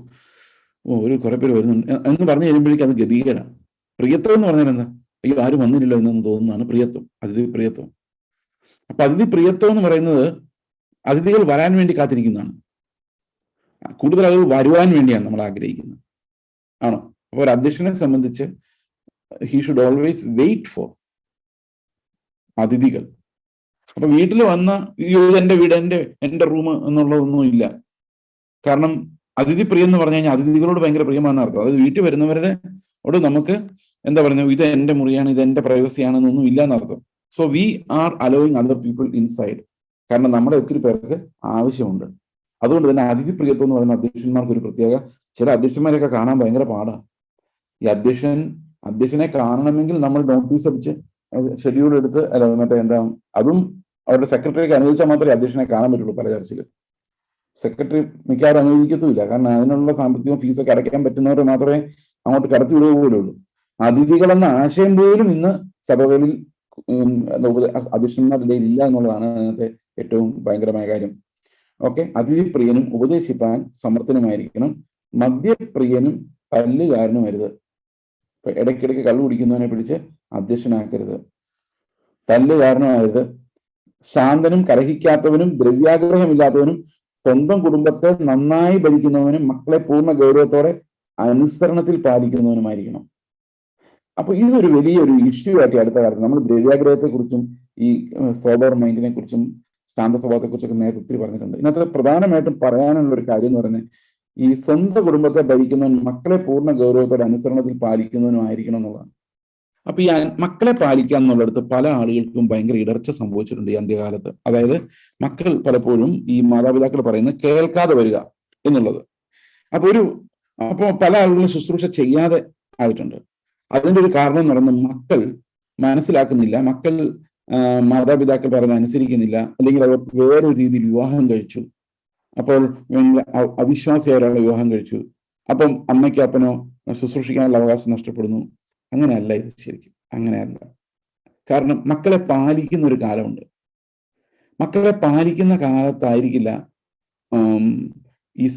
ഒരു കുറെ പേര് വരുന്നുണ്ട് എന്ന് പറഞ്ഞു കഴിയുമ്പോഴേക്കും അത് ഗതികേടാണ്. പ്രിയത്വം എന്ന് പറഞ്ഞാൽ എന്താ? അയ്യോ ആരും വന്നില്ലല്ലോ എന്നൊന്ന് തോന്നുന്നതാണ് പ്രിയത്വം, അതിഥി പ്രിയത്വം. അപ്പൊ അതിഥി പ്രിയത്വം എന്ന് പറയുന്നത് അതിഥികൾ വരാൻ വേണ്ടി കാത്തിരിക്കുന്നതാണ്. കൂടുതൽ അത് വരുവാൻ വേണ്ടിയാണ് നമ്മൾ ആഗ്രഹിക്കുന്നത്, ആണോ? അപ്പൊ ഒരു അധ്യക്ഷനെ സംബന്ധിച്ച് he should always wait for അതിഥികൾ. അപ്പൊ വീട്ടിൽ വന്ന എന്റെ വീട്, എന്റെ റൂം എന്നുള്ളതൊന്നും ഇല്ല. കാരണം അതിഥി പ്രിയം എന്ന് പറഞ്ഞു കഴിഞ്ഞാൽ അതിഥികളോട് ഭയങ്കര പ്രിയമാണെന്ന് അർത്ഥം. അതായത് വീട്ടിൽ വരുന്നവരോട് നമുക്ക് എന്താ പറയുന്നത്, ഇത് എന്റെ മുറിയാണ്, ഇത് എന്റെ പ്രൈവസിയാണെന്നൊന്നും ഇല്ല എന്നർത്ഥം. So we are allowing other people inside. കാരണം നമ്മുടെ ഒത്തിരി പേർക്ക് ആവശ്യമുണ്ട്. അതുകൊണ്ട് തന്നെ അതിഥി പ്രിയത്വം എന്ന് പറയുന്ന അധ്യക്ഷന്മാർക്ക് ഒരു പ്രത്യേക, ചില അധ്യക്ഷന്മാരെയൊക്കെ കാണാൻ ഭയങ്കര പാടാണ്. ഈ അധ്യക്ഷനെ കാണണമെങ്കിൽ നമ്മൾ നോട്ടീസ് അടിച്ച് ഷെഡ്യൂൾ എടുത്ത് അതും അവരുടെ സെക്രട്ടറിക്ക് അനുവദിച്ചാൽ മാത്രമേ അധ്യക്ഷനെ കാണാൻ പറ്റുള്ളൂ. പല ചർച്ചയിലും സെക്രട്ടറി മിക്കവാറും അനുവദിക്കത്തുമില്ല. കാരണം അതിനുള്ള സാമ്പത്തികം, ഫീസൊക്കെ അടയ്ക്കാൻ പറ്റുന്നവർ മാത്രമേ അങ്ങോട്ട് കടത്തി വിടുക പോലും ഉള്ളൂ. അതിഥികളെന്ന ആശയം പോലും ഇന്ന് സഭകളിൽ അധ്യക്ഷന്മാരുടെ ഇടയിൽ ഇല്ല എന്നുള്ളതാണ് അതിനകത്തെ ഏറ്റവും ഭയങ്കരമായ കാര്യം. ഓക്കെ, അതിഥി പ്രിയനും ഉപദേശിപ്പാൻ സമർത്ഥനുമായിരിക്കണം. മദ്യപ്രിയനും തല്ലുകാരനുമരുത്. ഇപ്പൊ ഇടയ്ക്കിടയ്ക്ക് കള്ളു കുടിക്കുന്നവനെ പിടിച്ച് അധ്യക്ഷനാക്കരുത്. തല്ലുകാരനുമായത്. ശാന്തനും കലഹിക്കാത്തവനും ദ്രവ്യാഗ്രഹമില്ലാത്തവനും സ്വന്തം കുടുംബത്തെ നന്നായി ഭരിക്കുന്നവനും മക്കളെ പൂർണ്ണ ഗൗരവത്തോടെ അനുസരണത്തിൽ പാലിക്കുന്നവനുമായിരിക്കണം. അപ്പൊ ഇതൊരു വലിയൊരു ഇഷ്യൂ ആയിട്ട് അടുത്ത കാലത്ത് നമ്മൾ ദ്രവ്യാഗ്രഹത്തെ കുറിച്ചും ഈ സോബർ മൈൻഡിനെ കുറിച്ചും ശാന്ത സ്വഭാവത്തെ കുറിച്ചൊക്കെ നേരത്തെ ഒത്തിരി പറഞ്ഞിട്ടുണ്ട്. ഇതിനകത്ത് പ്രധാനമായിട്ടും പറയാനുള്ള ഒരു കാര്യം എന്ന് പറയുന്നത് ഈ സ്വന്തം കുടുംബത്തെ ഭരിക്കുന്നവൻ മക്കളെ പൂർണ്ണ ഗൗരവത്തോടെ അനുസരണത്തിൽ പാലിക്കുന്നവനുമായിരിക്കണം എന്നുള്ളതാണ്. അപ്പൊ ഈ മക്കളെ പാലിക്കുക എന്നുള്ളിടത്ത് പല ആളുകൾക്കും ഭയങ്കര ഇടർച്ച സംഭവിച്ചിട്ടുണ്ട് ഈ അന്ത്യകാലത്ത്. അതായത് മക്കൾ പലപ്പോഴും ഈ മാതാപിതാക്കൾ പറയുന്നത് കേൾക്കാതെ വരിക എന്നുള്ളത്. അപ്പോൾ പല ആളുകളും ശുശ്രൂഷ ചെയ്യാതെ ആയിട്ടുണ്ട്. അതിന്റെ ഒരു കാരണം എന്ന് പറയുന്നത് മക്കൾ മനസ്സിലാക്കുന്നില്ല, മക്കൾ മാതാപിതാക്കൾ പറയുന്നത് അനുസരിക്കുന്നില്ല, അല്ലെങ്കിൽ അവർ വേറൊരു രീതിയിൽ വിവാഹം കഴിച്ചു. അപ്പോൾ അവിശ്വാസിയായ ഒരാളെ വിവാഹം കഴിച്ചു. അപ്പം അമ്മയ്ക്ക് അപ്പനോ ശുശ്രൂഷിക്കാനുള്ള അവകാശം നഷ്ടപ്പെടുന്നു. അങ്ങനെയല്ല ഇത്, ശരിക്കും അങ്ങനെയല്ല. കാരണം മക്കളെ പാലിക്കുന്ന ഒരു കാലമുണ്ട്. മക്കളെ പാലിക്കുന്ന കാലത്തായിരിക്കില്ല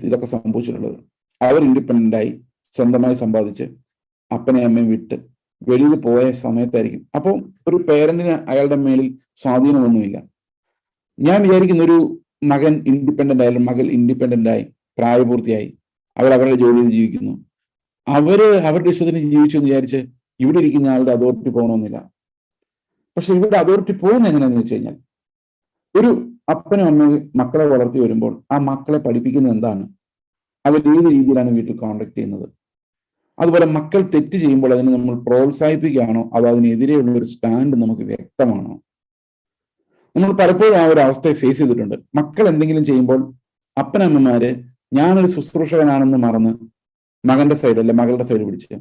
ഇതൊക്കെ സംഭവിച്ചിട്ടുള്ളത്. അവർ ഇൻഡിപെൻഡൻ്റായി സ്വന്തമായി സമ്പാദിച്ച് അപ്പനെ അമ്മയും വിട്ട് വെളിയിൽ പോയ സമയത്തായിരിക്കും. അപ്പോൾ ഒരു പേരന്റിന് അയാളുടെ മേലിൽ സ്വാധീനമൊന്നുമില്ല. ഞാൻ വിചാരിക്കുന്ന ഒരു മകൻ ഇൻഡിപെൻഡൻ്റ് ആയാലും മകൾ ഇൻഡിപെൻഡൻ്റ് ആയി പ്രായപൂർത്തിയായി അവരുടെ ജോലിയിൽ ജീവിക്കുന്നു, അവരുടെ ഇഷ്ടത്തിന് ജീവിച്ചു എന്ന് വിചാരിച്ച് ഇവിടെ ഇരിക്കുന്ന ആളുടെ അതോറിറ്റി പോകണമെന്നില്ല. പക്ഷെ ഇവിടെ അതോറിറ്റി പോകുന്ന എങ്ങനെയാണെന്ന് വെച്ച് കഴിഞ്ഞാൽ, ഒരു അപ്പനും അമ്മയും മക്കളെ വളർത്തി വരുമ്പോൾ ആ മക്കളെ പഠിപ്പിക്കുന്നത് എന്താണ്, അവർ ഏത് രീതിയിലാണ് വീട്ടിൽ കോണ്ടാക്ട് ചെയ്യുന്നത്, അതുപോലെ മക്കൾ തെറ്റ് ചെയ്യുമ്പോൾ അതിനെ നമ്മൾ പ്രോത്സാഹിപ്പിക്കുകയാണോ അതോ അതിനെതിരെയുള്ള ഒരു സ്റ്റാൻഡ് നമുക്ക് വ്യക്തമാണോ. നമ്മൾ പലപ്പോഴും ആ ഒരു അവസ്ഥയെ ഫേസ് ചെയ്തിട്ടുണ്ട്. മക്കൾ എന്തെങ്കിലും ചെയ്യുമ്പോൾ അപ്പനമ്മമാര് ഞാനൊരു ശുശ്രൂഷകനാണെന്ന് മറന്ന് മകന്റെ സൈഡ് അല്ലെ മകളുടെ സൈഡ് പിടിച്ച്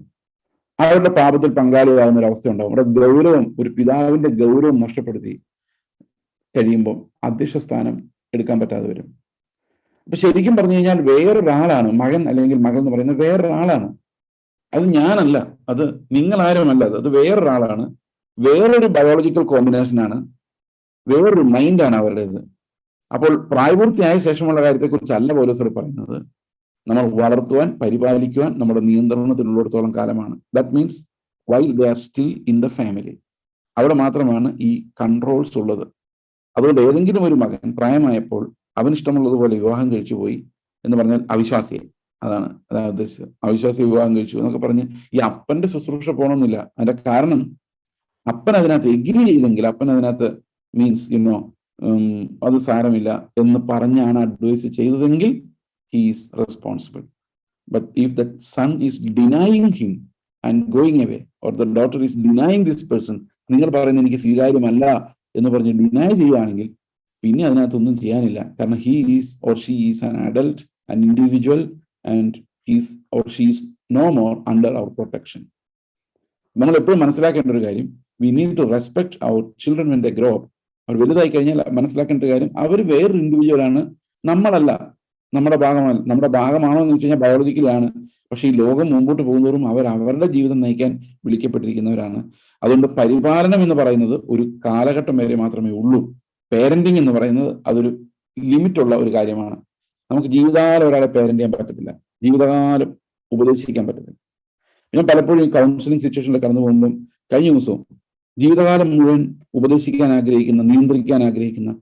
അവരുടെ പാപത്തിൽ പങ്കാളിയാകുന്ന ഒരു അവസ്ഥ ഉണ്ടാവും. അവിടെ ഗൗരവം, ഒരു പിതാവിന്റെ ഗൗരവം നഷ്ടപ്പെടുത്തി കഴിയുമ്പോൾ അധ്യക്ഷ സ്ഥാനം എടുക്കാൻ പറ്റാതെ വരും. അപ്പൊ ശരിക്കും പറഞ്ഞു കഴിഞ്ഞാൽ വേറൊരാളാണ് മകൻ അല്ലെങ്കിൽ മകൾ എന്ന് പറയുന്നത്, വേറൊരാളാണ്. അത് ഞാനല്ല, അത് നിങ്ങളാരുമല്ല, അത് വേറൊരാളാണ്, വേറൊരു ബയോളജിക്കൽ കോമ്പിനേഷനാണ്, വേറൊരു മൈൻഡാണ് അവരുടേത്. അപ്പോൾ പ്രായപൂർത്തിയായ ശേഷമുള്ള കാര്യത്തെക്കുറിച്ചല്ല പൗലോസ് പറയുന്നത്. നമ്മൾ വളർത്തുവാൻ, പരിപാലിക്കുവാൻ നമ്മുടെ നിയന്ത്രണത്തിലുള്ളിടത്തോളം കാലമാണ്. That means while they are still in the family, അവിടെ മാത്രമാണ് ഈ കൺട്രോൾസ് ഉള്ളത്. അതുകൊണ്ട് ഏതെങ്കിലും ഒരു മകൻ പ്രായമായപ്പോൾ അവനിഷ്ടമുള്ളതുപോലെ വിവാഹം കഴിച്ചു പോയി എന്ന് പറഞ്ഞാൽ അവിശ്വാസിയായി, അതാണ് ഉദ്ദേശിച്ചത്. അവിശ്വാസി വിവാഹം കഴിച്ചു എന്നൊക്കെ പറഞ്ഞ് ഈ അപ്പന്റെ ശുശ്രൂഷ പോകണമെന്നില്ല. അതിന്റെ കാരണം അപ്പൻ അതിനകത്ത് എഗ്രി ചെയ്തെങ്കിൽ, അപ്പൻ അതിനകത്ത് മീൻസ് അത് സാരമില്ല എന്ന് പറഞ്ഞാണ് advice ചെയ്തതെങ്കിൽ he is responsible. But if the son is denying him and going away, or the daughter is denying this person, നിങ്ങൾ പറയുന്നത് എനിക്ക് സ്വീകാര്യമല്ല എന്ന് പറഞ്ഞ് ഡിനൈ ചെയ്യുകയാണെങ്കിൽ പിന്നെ അതിനകത്തൊന്നും ചെയ്യാനില്ല. കാരണം he is or she is an adult, an individual, and he is or she is no more under our protection. നമ്മൾ എപ്പോഴും മനസ്സിലാക്കേണ്ട ഒരു കാര്യം, we need to respect our children when they grow up. അവർ വലുതായി കഴിഞ്ഞാൽ മനസ്സിലാക്കേണ്ട കാര്യം, അവർ വേറൊരു ഇൻഡിവിജ്വൽ ആണ്, നമ്മളല്ല, നമ്മുടെ ഭാഗമാണോ എന്ന് വെച്ച് കഴിഞ്ഞാൽ ബയോളജിക്കലാണ്. പക്ഷെ ഈ ലോകം മുമ്പോട്ട് പോകുന്നതോറും അവർ അവരുടെ ജീവിതം നയിക്കാൻ വിളിക്കപ്പെട്ടിരിക്കുന്നവരാണ്. അതുകൊണ്ട് പരിപാലനം എന്ന് പറയുന്നത് ഒരു കാലഘട്ടം വരെ മാത്രമേ ഉള്ളൂ. പേരന്റിങ് എന്ന് പറയുന്നത് അതൊരു ലിമിറ്റുള്ള ഒരു കാര്യമാണ്. നമുക്ക് ജീവിതകാലം ഒരാളെ പേരന്റ് ചെയ്യാൻ പറ്റത്തില്ല, ജീവിതകാലം ഉപദേശിക്കാൻ പറ്റത്തില്ല. ഞാൻ പലപ്പോഴും ഈ കൗൺസിലിംഗ് സിറ്റുവേഷനിൽ കടന്നു പോകുമ്പം കഴിഞ്ഞ ദിവസവും ജീവിതകാലം മുഴുവൻ ഉപദേശിക്കാൻ ആഗ്രഹിക്കുന്ന, നിയന്ത്രിക്കാൻ ആഗ്രഹിക്കുന്ന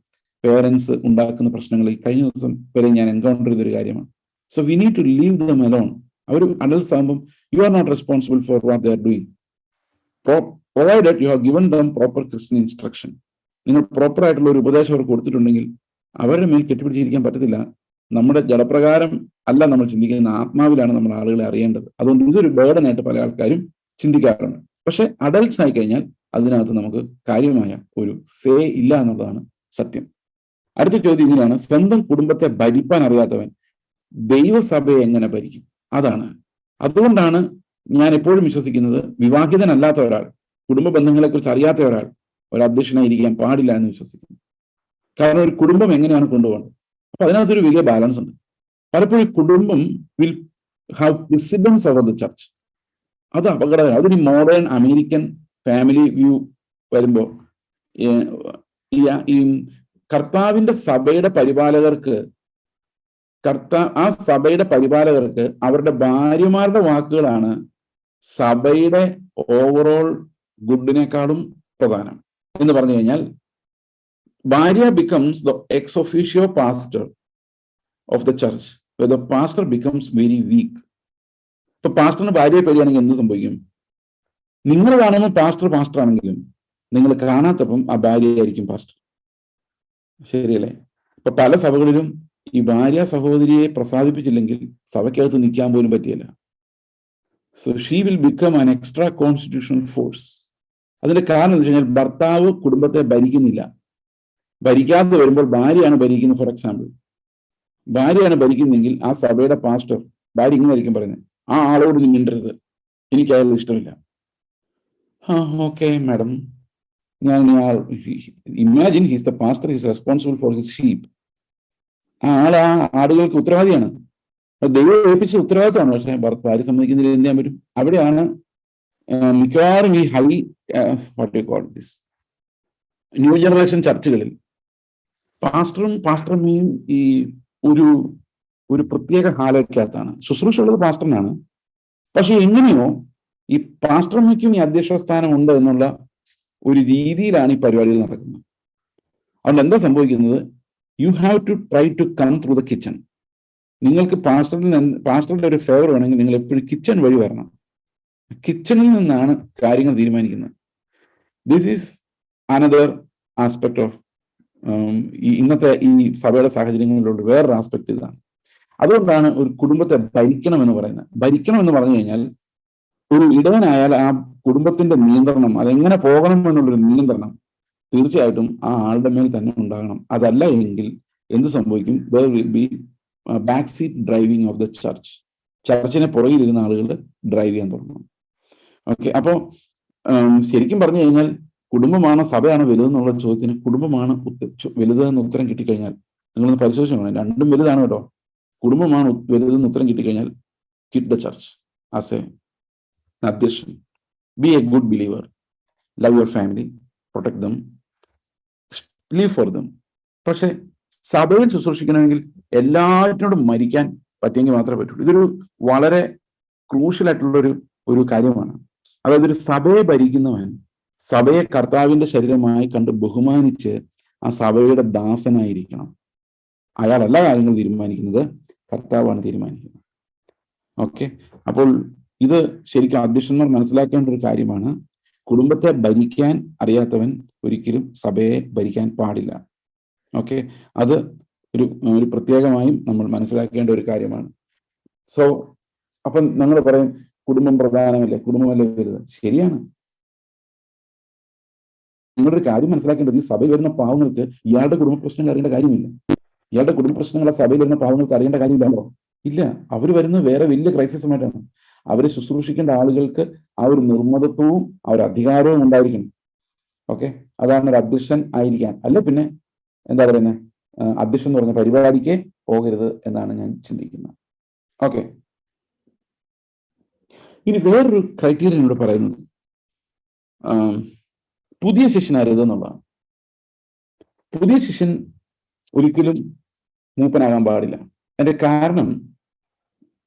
പേരൻസ് ഉണ്ടാക്കുന്ന പ്രശ്നങ്ങൾ ഈ കഴിഞ്ഞ ദിവസം വരെ ഞാൻ എൻകൗണ്ടർ ചെയ്തൊരു കാര്യമാണ്. So we need to leave them alone. അവർ അഡൽട്സ് ആകുമ്പം you are not responsible for what they are doing, provided you have given them proper Christian instruction. നിങ്ങൾ പ്രോപ്പർ ആയിട്ടുള്ള ഒരു ഉപദേശം അവർക്ക് കൊടുത്തിട്ടുണ്ടെങ്കിൽ അവരുടെ മേൽ കെട്ടിപ്പിടിച്ചിരിക്കാൻ പറ്റത്തില്ല. നമ്മുടെ ജഡപ്രകാരം അല്ല നമ്മൾ ചിന്തിക്കുന്ന, ആത്മാവിലാണ് നമ്മൾ ആളുകളെ അറിയേണ്ടത്. അതുകൊണ്ട് ഇതൊരു ബേർഡനായിട്ട് പല ആൾക്കാരും ചിന്തിക്കാറുണ്ട്. പക്ഷെ അഡൽട്സ് ആയി കഴിഞ്ഞാൽ അതിനകത്ത് നമുക്ക് കാര്യമായ ഒരു സേ ഇല്ല എന്നുള്ളതാണ് സത്യം. അടുത്ത ചോദ്യം ഇങ്ങനെയാണ്, സ്വന്തം കുടുംബത്തെ ഭരിപ്പാൻ അറിയാത്തവൻ ദൈവസഭയെ എങ്ങനെ ഭരിക്കും? അതുകൊണ്ടാണ് ഞാൻ എപ്പോഴും വിശ്വസിക്കുന്നത്, വിവാഹിതനല്ലാത്ത ഒരാൾ, കുടുംബ ബന്ധങ്ങളെ കുറിച്ച് അറിയാത്ത ഒരാൾ ഒരു അധ്യക്ഷനായിരിക്കാൻ പാടില്ല എന്ന് വിശ്വസിക്കുന്നു. കാരണം ഒരു കുടുംബം എങ്ങനെയാണ് കൊണ്ടുപോകേണ്ടത്, അപ്പൊ അതിനകത്തൊരു വലിയ ബാലൻസ് ഉണ്ട്. പലപ്പോഴും കുടുംബം will have precedence over the church. അത് അപകടകരം. അതൊരു മോഡേൺ അമേരിക്കൻ ഫാമിലി വ്യൂ വരുമ്പോൾ ഈ കർത്താവിന്റെ സഭയുടെ പരിപാലകർക്ക് അവരുടെ ഭാര്യമാരുടെ വാക്കുകളാണ് സഭയുടെ ഓവറോൾ ഗുഡിനേക്കാളും പ്രധാനം. എന്ന് പറഞ്ഞു കഴിഞ്ഞാൽ ഭാര്യ becomes the ex officio pastor of the church, the pastor becomes very weak. ഇപ്പൊ പാസ്റ്ററിന് ഭാര്യയെ പേടിയാണെങ്കിൽ എന്ത് സംഭവിക്കും? നിങ്ങൾ കാണുന്ന പാസ്റ്റർ ആണെങ്കിലും നിങ്ങൾ കാണാത്തപ്പം ആ ഭാര്യയായിരിക്കും പാസ്റ്റർ. ശരിയല്ലേ? ഇപ്പൊ പല സഭകളിലും ഈ ഭാര്യ സഹോദരിയെ പ്രസാദിപ്പിച്ചില്ലെങ്കിൽ സഭയ്ക്കകത്ത് നിൽക്കാൻ പോലും പറ്റിയല്ല. So she will become an extra constitutional force. അതിന്റെ കാരണം എന്ന് വെച്ച് കഴിഞ്ഞാൽ ഭർത്താവ് കുടുംബത്തെ ഭരിക്കുന്നില്ല. ഭരിക്കാതെ വരുമ്പോൾ ഭാര്യയാണ് ഭരിക്കുന്നത്. ഫോർ എക്സാമ്പിൾ, ഭാര്യയാണ് ഭരിക്കുന്നെങ്കിൽ ആ സഭയുടെ പാസ്റ്റർ ഭാര്യ ഇങ്ങനെ ആയിരിക്കും പറയുന്നത്, ആ ആളോട് നീ മിണ്ടരുത്, എനിക്ക് അയാൾ ഇഷ്ടമില്ല. ഓക്കെ മാഡം, ഞാൻ imagine he's the pastor, he's responsible for his sheep. ആ ആടുകൾക്ക് ഉത്തരവാദിയാണ്, ദൈവം ഏൽപ്പിച്ച ഉത്തരവാദിത്തമാണ്. പക്ഷെ ഭാര്യ സമ്മതിക്കുന്നതിൽ എന്ത് ചെയ്യാൻ പറ്റും? അവിടെയാണ് മിക്കവാറും ഈ ഹൈ what you call this new generation ചർച്ചുകളിൽ പാസ്റ്ററും ഈ ഒരു പ്രത്യേക ഹാലക്കകത്താണ്. ശുശ്രൂഷ ഉള്ളത് പാസ്റ്ററിനാണ്, പക്ഷെ എങ്ങനെയോ ഈ പാസ്റ്റർമ്മയ്ക്കും ഈ അധ്യക്ഷ സ്ഥാനം ഉണ്ട് എന്നുള്ള ഒരു രീതിയിലാണ് ഈ പരിപാടികൾ നടക്കുന്നത്. അതുകൊണ്ട് എന്താ സംഭവിക്കുന്നത്? You have to try to come through the kitchen. നിങ്ങൾക്ക് പാസ്റ്ററുടെ ഒരു ഫേവർ വേണമെങ്കിൽ നിങ്ങൾ എപ്പോഴും കിച്ചൺ വഴി വരണം. കിച്ചണിൽ നിന്നാണ് കാര്യങ്ങൾ തീരുമാനിക്കുന്നത്. This is another aspect of ഇന്നത്തെ ഈ സഭയുടെ സാഹചര്യങ്ങളിലുള്ള വേറൊരു ആസ്പെക്ട് ഇതാണ്. അതുകൊണ്ടാണ് ഒരു കുടുംബത്തെ ഭരിക്കണം എന്ന് പറയുന്നത്. ഭരിക്കണം എന്ന് പറഞ്ഞു കഴിഞ്ഞാൽ ഒരു ഇടവനായാൽ ആ കുടുംബത്തിന്റെ നിയന്ത്രണം, അതെങ്ങനെ പോകണം എന്നുള്ളൊരു നിയന്ത്രണം തീർച്ചയായിട്ടും ആ ആളുടെ മേൽ തന്നെ ഉണ്ടാകണം. അതല്ല എങ്കിൽ എന്ത് സംഭവിക്കും? there will be back seat driving of the church. ചർച്ചിനെ പുറകിലിരുന്ന ആളുകൾ ഡ്രൈവ് ചെയ്യാൻ തുടങ്ങും. ഓക്കെ, അപ്പോൾ ശരിക്കും പറഞ്ഞു കഴിഞ്ഞാൽ കുടുംബമാണ് സഭയാണ് വലുതെന്നുള്ള ചോദ്യത്തിന് കുടുംബമാണ് വലുതെന്ന് ഉത്തരം കിട്ടിക്കഴിഞ്ഞാൽ നിങ്ങളൊന്ന് പരിശോധിച്ച് നോക്കണം. രണ്ടും വലുതാണ് കേട്ടോ. കുടുംബമാണ് വലുതെന്ന് ഉത്തരം കിട്ടിക്കഴിഞ്ഞാൽ get the church as a അധ്യക്ഷൻ. Be a good believer, love your family, protect them, leave for them. പക്ഷെ സഭയിൽ ശുശ്രൂഷിക്കണമെങ്കിൽ എല്ലാറ്റിനോടും മരിക്കാൻ പറ്റിയെങ്കിൽ മാത്രമേ പറ്റുള്ളൂ. ഇതൊരു വളരെ ക്രൂഷ്യൽ ആയിട്ടുള്ള ഒരു കാര്യമാണ്. അതായത് ഒരു സഭയെ ഭരിക്കുന്നവൻ സഭയെ കർത്താവിന്റെ ശരീരമായി കണ്ട് ബഹുമാനിച്ച് ആ സഭയുടെ ദാസനായിരിക്കണം. അയാൾ എല്ലാ കാര്യങ്ങളും തീരുമാനിക്കുന്നത്, കർത്താവാണ് തീരുമാനിക്കുന്നത്. ഓക്കെ, അപ്പോൾ ഇത് ശരിക്കും അധ്യക്ഷന്മാർ മനസ്സിലാക്കേണ്ട ഒരു കാര്യമാണ്. കുടുംബത്തെ ഭരിക്കാൻ അറിയാത്തവൻ ഒരിക്കലും സഭയെ ഭരിക്കാൻ പാടില്ല. ഓക്കെ, അത് ഒരു പ്രത്യേകമായും നമ്മൾ മനസ്സിലാക്കേണ്ട ഒരു കാര്യമാണ്. സോ അപ്പം നിങ്ങൾ പറയും കുടുംബം പ്രധാനമല്ലേ, കുടുംബമല്ലേ വലുത്. ശരിയാണ്. നിങ്ങളൊരു കാര്യം മനസ്സിലാക്കേണ്ടത്, ഈ സഭയിൽ വരുന്ന പാവങ്ങൾക്ക് ഇയാളുടെ കുടുംബ പ്രശ്നങ്ങൾ അറിയേണ്ട കാര്യമില്ല. ഇയാളുടെ കുടുംബ പ്രശ്നങ്ങളെ സഭയിൽ വരുന്ന പാവങ്ങൾക്ക് അറിയേണ്ട കാര്യമില്ലല്ലോ. ഇല്ല, അവർ വരുന്നത് വേറെ വലിയ ക്രൈസിസുമായിട്ടാണ്. അവരെ ശുശ്രൂഷിക്കേണ്ട ആളുകൾക്ക് ആ ഒരു നിർമ്മതത്വവും ആ ഒരു അധികാരവും ഉണ്ടായിരിക്കണം. ഓക്കെ, അതാണ് ഒരു അധ്യക്ഷൻ ആയിരിക്കാൻ. അല്ല പിന്നെ എന്താ പറയുന്നത്, അധ്യക്ഷൻ എന്ന് പറഞ്ഞ പരിപാടിക്ക് പോകരുത് എന്നാണ് ഞാൻ ചിന്തിക്കുന്നത്. ഓക്കെ, ഇനി വേറൊരു ക്രൈറ്റീരിയൻ ഇവിടെ പറയുന്നത് പുതിയ ശിഷ്യനാരത് എന്നുള്ളതാണ്. പുതിയ ശിഷ്യൻ ഒരിക്കലും മൂപ്പനാകാൻ പാടില്ല. അതിന്റെ കാരണം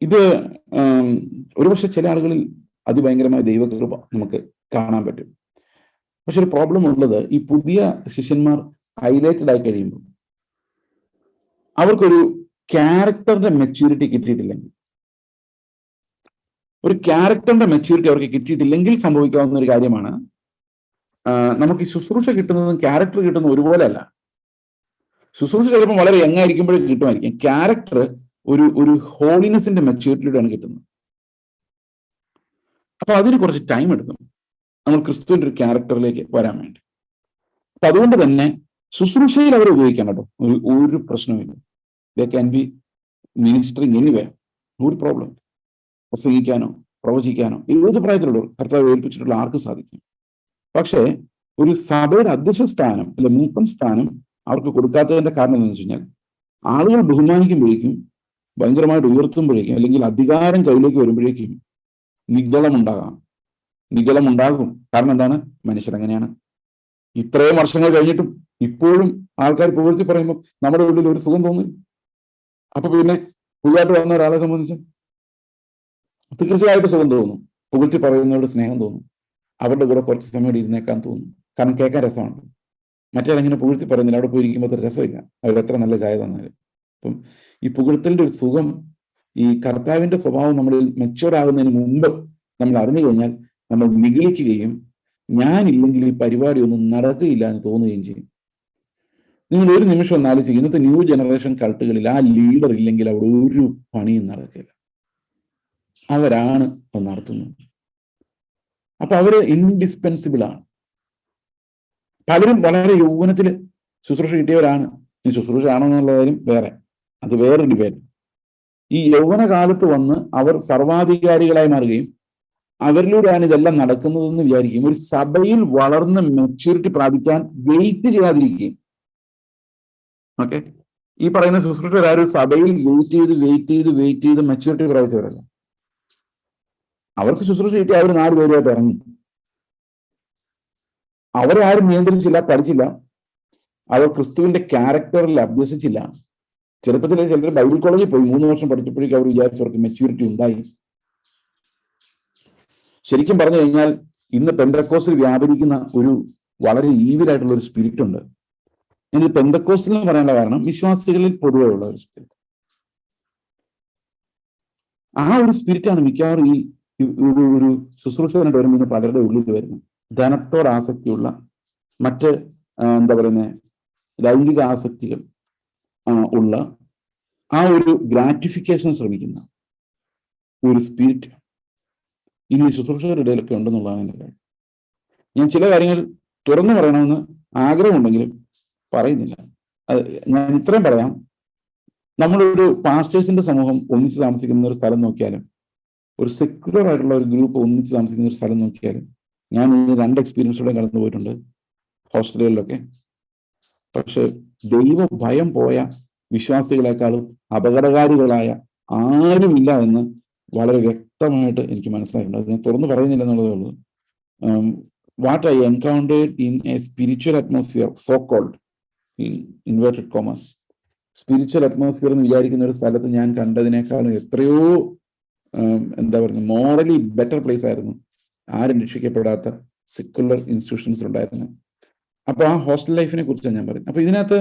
ഇത് ഒരുപക്ഷെ ചില ആളുകളിൽ അതിഭയങ്കരമായ ദൈവകൃപ നമുക്ക് കാണാൻ പറ്റും. പക്ഷെ ഒരു പ്രോബ്ലം ഉള്ളത്, ഈ പുതിയ ശിഷ്യന്മാർ ഹൈലൈറ്റഡ് ആയി കഴിയുമ്പോൾ അവർക്കൊരു ക്യാരക്ടറിന്റെ മെച്യൂരിറ്റി കിട്ടിയിട്ടില്ലെങ്കിൽ, അവർക്ക് കിട്ടിയിട്ടില്ലെങ്കിൽ സംഭവിക്കാവുന്ന ഒരു കാര്യമാണ്, നമുക്ക് ഈ ശുശ്രൂഷ കിട്ടുന്നതും ക്യാരക്ടർ കിട്ടുന്നതും ഒരുപോലെ അല്ല. ശുശ്രൂഷ ചിലപ്പോൾ വളരെ യങ്ങായിരിക്കുമ്പോഴേ കിട്ടുമായിരിക്കും. ക്യാരക്ടർ ഒരു ഹോളിനെസിന്റെ മെച്യൂരിറ്റിയോടെയാണ് കിട്ടുന്നത്. അപ്പൊ അതിന് കുറച്ച് ടൈം എടുക്കും നമ്മൾ ക്രിസ്തുവിന്റെ ഒരു ക്യാരക്ടറിലേക്ക് വരാൻ വേണ്ടി. അപ്പൊ അതുകൊണ്ട് തന്നെ ശുശ്രൂഷയിൽ അവരെ ഉപയോഗിക്കാൻ കേട്ടോ ഒരു പ്രശ്നവുമില്ല. They can be ministering anyway, ഒരു പ്രോബ്ലം. പ്രസംഗിക്കാനോ പ്രവചിക്കാനോ ഏത് പ്രായത്തിലുള്ളവർ കർത്താവ് ഏൽപ്പിച്ചിട്ടുള്ള ആർക്കും സാധിക്കും. പക്ഷേ ഒരു സഭയുടെ അധ്യക്ഷ സ്ഥാനം അല്ലെ മൂപ്പൻ സ്ഥാനം അവർക്ക് കൊടുക്കാത്തതിന്റെ കാരണം എന്താണെന്ന് വെച്ച് കഴിഞ്ഞാൽ, ആളുകൾ ബഹുമാനിക്കുമ്പോഴേക്കും, ഭയങ്കരമായിട്ട് ഉയർത്തുമ്പോഴേക്കും, അല്ലെങ്കിൽ അധികാരം കയ്യിലേക്ക് വരുമ്പോഴേക്കും നിഗളമുണ്ടാകും. കാരണം എന്താണ്? മനുഷ്യരെങ്ങനെയാണ്. ഇത്രയും വർഷങ്ങൾ കഴിഞ്ഞിട്ടും ഇപ്പോഴും ആൾക്കാർ പുകഴ്ത്തി പറയുമ്പോൾ നമ്മുടെ ഉള്ളിൽ ഒരു സുഖം തോന്നും. അപ്പൊ പിന്നെ പുതിയതായിട്ട് വന്ന ഒരാളെ സംബന്ധിച്ച് തീർച്ചയായിട്ടും സുഖം തോന്നും. പുകഴ്ത്തി പറയുന്നവരുടെ സ്നേഹം തോന്നും. അവരുടെ കൂടെ കുറച്ച് സമയം ഇരുന്നേക്കാൻ തോന്നും. കാരണം കേൾക്കാൻ രസമാണ്. മറ്റേതെങ്ങനെ പുകഴ്ത്തി പറയുന്നില്ല, അവിടെ പോയിരിക്കുമ്പോൾ അത്ര രസമില്ല, അവരെത്ര നല്ല ചായ തന്നാലും. അപ്പം ഈ പുകഴ്ത്തലിന്റെ ഒരു സുഖം, ഈ കർത്താവിന്റെ സ്വഭാവം നമ്മളിൽ മെച്ചുവർ ആകുന്നതിന് മുമ്പ് നമ്മൾ അറിഞ്ഞു കഴിഞ്ഞാൽ നമ്മൾ നിഗളിക്കുകയും ഞാനില്ലെങ്കിൽ ഈ പരിപാടി ഒന്നും നടക്കുകയില്ല എന്ന് തോന്നുകയും ചെയ്യും. നിങ്ങൾ ഒരു നിമിഷം ഒന്ന് ആലോചിക്കുക, ഇന്നത്തെ ന്യൂ ജനറേഷൻ കൾട്ടുകളിൽ ആ ലീഡർ ഇല്ലെങ്കിൽ അവിടെ ഒരു പണിയും നടക്കില്ല. അവരാണ് അത് നടത്തുന്നത്. അപ്പൊ അവര് ഇൻഡിസ്പെൻസിബിൾ ആണ്. പലരും വളരെ യൗവനത്തിൽ ശുശ്രൂഷ കിട്ടിയവരാണ്. ഈ ശുശ്രൂഷ ആണോ എന്നുള്ള കാര്യം വേറെ, അത് വേറൊരു ഡിബേറ്റ്. ഈ യൗവന കാലത്ത് വന്ന് അവർ സർവാധികാരികളായി മാറുകയും അവരിലൂടെയാണ് ഇതെല്ലാം നടക്കുന്നതെന്ന് വിചാരിക്കും. ഒരു സഭയിൽ വളർന്ന് മെച്യൂരിറ്റി പ്രാപിക്കാൻ വെയിറ്റ് ചെയ്യാതിരിക്കുകയും. ഓക്കെ, ഈ പറയുന്ന ശുശ്രൂഷകരാരും സഭയിൽ വെയിറ്റ് ചെയ്ത് മെച്യൂരിറ്റി പ്രാപിച്ചവരല്ല. അവർക്ക് ശുശ്രൂഷ കിട്ടി, അവർ 4 പേരുമായിട്ട് ഇറങ്ങി. അവരെ ആരും നിയന്ത്രിച്ചില്ല, പഠിച്ചില്ല. അവർ ക്രിസ്തുവിന്റെ ക്യാരക്ടറിൽ അഭ്യസിച്ചില്ല. ചെറുപ്പത്തിൽ ചിലർ ബൈബിൾ കോളേജിൽ പോയി 3 വർഷം പഠിച്ചപ്പോഴേക്കും അവർ വിചാരിച്ചവർക്ക് മെച്യൂരിറ്റി ഉണ്ടായി. ശരിക്കും പറഞ്ഞു കഴിഞ്ഞാൽ ഇന്ന് പെന്തക്കോസ്റ്റിൽ വ്യാപരിക്കുന്ന ഒരു വളരെ ഈവിലായിട്ടുള്ള ഒരു സ്പിരിറ്റ് ഉണ്ട്. എനിക്ക് പെന്തക്കോസ്റ്റിൽ എന്ന് പറയാനുള്ള കാരണം വിശ്വാസികളിൽ പൊതുവെ ഉള്ള ഒരു സ്പിരിറ്റ്. ആ ഒരു സ്പിരിറ്റാണ് മിക്കവാറും ഈ ഒരു ശുശ്രൂഷകനായിട്ട് വരുമ്പോൾ ഇന്ന് പലരുടെ ഉള്ളിൽ വരുന്നത്. ധനത്തോട് ആസക്തിയുള്ള, മറ്റ് എന്താ പറയുന്നത്, ലൈംഗിക ആസക്തികൾ ഉള്ള, ആ ഒരു ഗ്രാറ്റിഫിക്കേഷൻ ശ്രമിക്കുന്ന ഒരു സ്പിരിറ്റ് ഇനി ശുശ്രൂഷകരുടെ ഇടയിലൊക്കെ ഉണ്ടെന്നുള്ളതാണ് എൻ്റെ കാര്യം. ഞാൻ ചില കാര്യങ്ങൾ തുറന്നു പറയണമെന്ന് ആഗ്രഹമുണ്ടെങ്കിലും പറയുന്നില്ല. ഞാൻ ഇത്രയും പറയാം, നമ്മളൊരു പാസ്റ്റേഴ്സിന്റെ സമൂഹം ഒന്നിച്ച് താമസിക്കുന്ന ഒരു സ്ഥലം നോക്കിയാലും, ഒരു സെക്യുലർ ആയിട്ടുള്ള ഒരു ഗ്രൂപ്പ് ഒന്നിച്ച് താമസിക്കുന്ന ഒരു സ്ഥലം നോക്കിയാലും, ഞാൻ ഈ 2 എക്സ്പീരിയൻസിലൂടെ കടന്നു പോയിട്ടുണ്ട് ഹോസ്റ്റലുകളിലൊക്കെ. പക്ഷെ ദൈവ ഭയം പോയ വിശ്വാസികളെക്കാളും അപകടകാരികളായ ആരുമില്ല എന്ന് വളരെ വ്യക്തമായിട്ട് എനിക്ക് മനസ്സിലായിട്ടുണ്ട്. അത് ഞാൻ തുറന്നു പറയുന്നില്ല എന്നുള്ളതേ ഉള്ളൂ. What I encountered in a spiritual atmosphere, so called inverted commas spiritual atmosphere എന്ന് വിചാരിക്കുന്ന ഒരു സ്ഥലത്ത് ഞാൻ കണ്ടതിനേക്കാളും എത്രയോ എന്താ പറയുക, മോറലി ബെറ്റർ പ്ലേസ് ആയിരുന്നു ആരും രക്ഷിക്കപ്പെടാത്ത സെക്യുലർ ഇൻസ്റ്റിറ്റ്യൂഷൻസ് ഉണ്ടായിരുന്നു. അപ്പൊ ആ ഹോസ്റ്റൽ ലൈഫിനെ കുറിച്ചാണ് ഞാൻ പറയുന്നത്. അപ്പൊ ഇതിനകത്ത്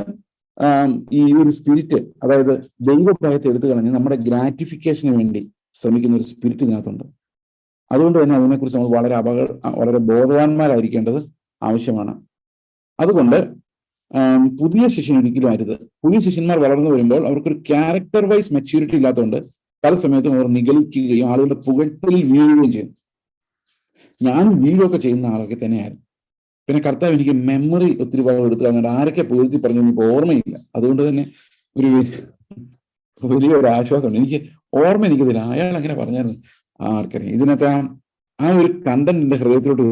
ഈ ഒരു സ്പിരിറ്റ്, അതായത് ദൈവഭയത്തെ എടുത്തു കളഞ്ഞ് നമ്മുടെ ഗ്രാറ്റിഫിക്കേഷന് വേണ്ടി ശ്രമിക്കുന്ന ഒരു സ്പിരിറ്റ് ഇതിനകത്തുണ്ട്. അതുകൊണ്ട് തന്നെ അതിനെക്കുറിച്ച് നമ്മൾ വളരെ ബോധവാന്മാരായിരിക്കേണ്ടത് ആവശ്യമാണ്. അതുകൊണ്ട് പുതിയ ശിഷ്യൻ ഒരിക്കലും അരുത്. പുതിയ ശിഷ്യന്മാർ വളർന്നു വരുമ്പോൾ അവർക്കൊരു ക്യാരക്ടർ വൈസ് മെച്യൂരിറ്റി ഇല്ലാത്തതുകൊണ്ട് പല സമയത്തും അവർ നിഗളിക്കുകയും ആളുകളുടെ പുകഴ്ത്തലിൽ വീഴുകയും ചെയ്യും. ഞാനും വീഴുകയൊക്കെ ചെയ്യുന്ന ആളൊക്കെ തന്നെയായിരുന്നു. പിന്നെ കർത്താവ് എനിക്ക് മെമ്മറി ഒത്തിരി ഭാഗം എടുത്തു തന്നിട്ട് ആരൊക്കെ പുകഴ്ത്തി പറഞ്ഞു എനിക്ക് ഓർമ്മയില്ല. അതുകൊണ്ട് തന്നെ ഒരു വലിയൊരു ആശ്വാസമുണ്ട്. എനിക്ക് ഓർമ്മ എനിക്കതില്ല, അയാൾ അങ്ങനെ പറഞ്ഞായിരുന്നു ആർക്കറിയാം. ഇതിനകത്ത് ആ ഒരു കണ്ടന്റ് എന്റെ ഹൃദയത്തിലോട്ട്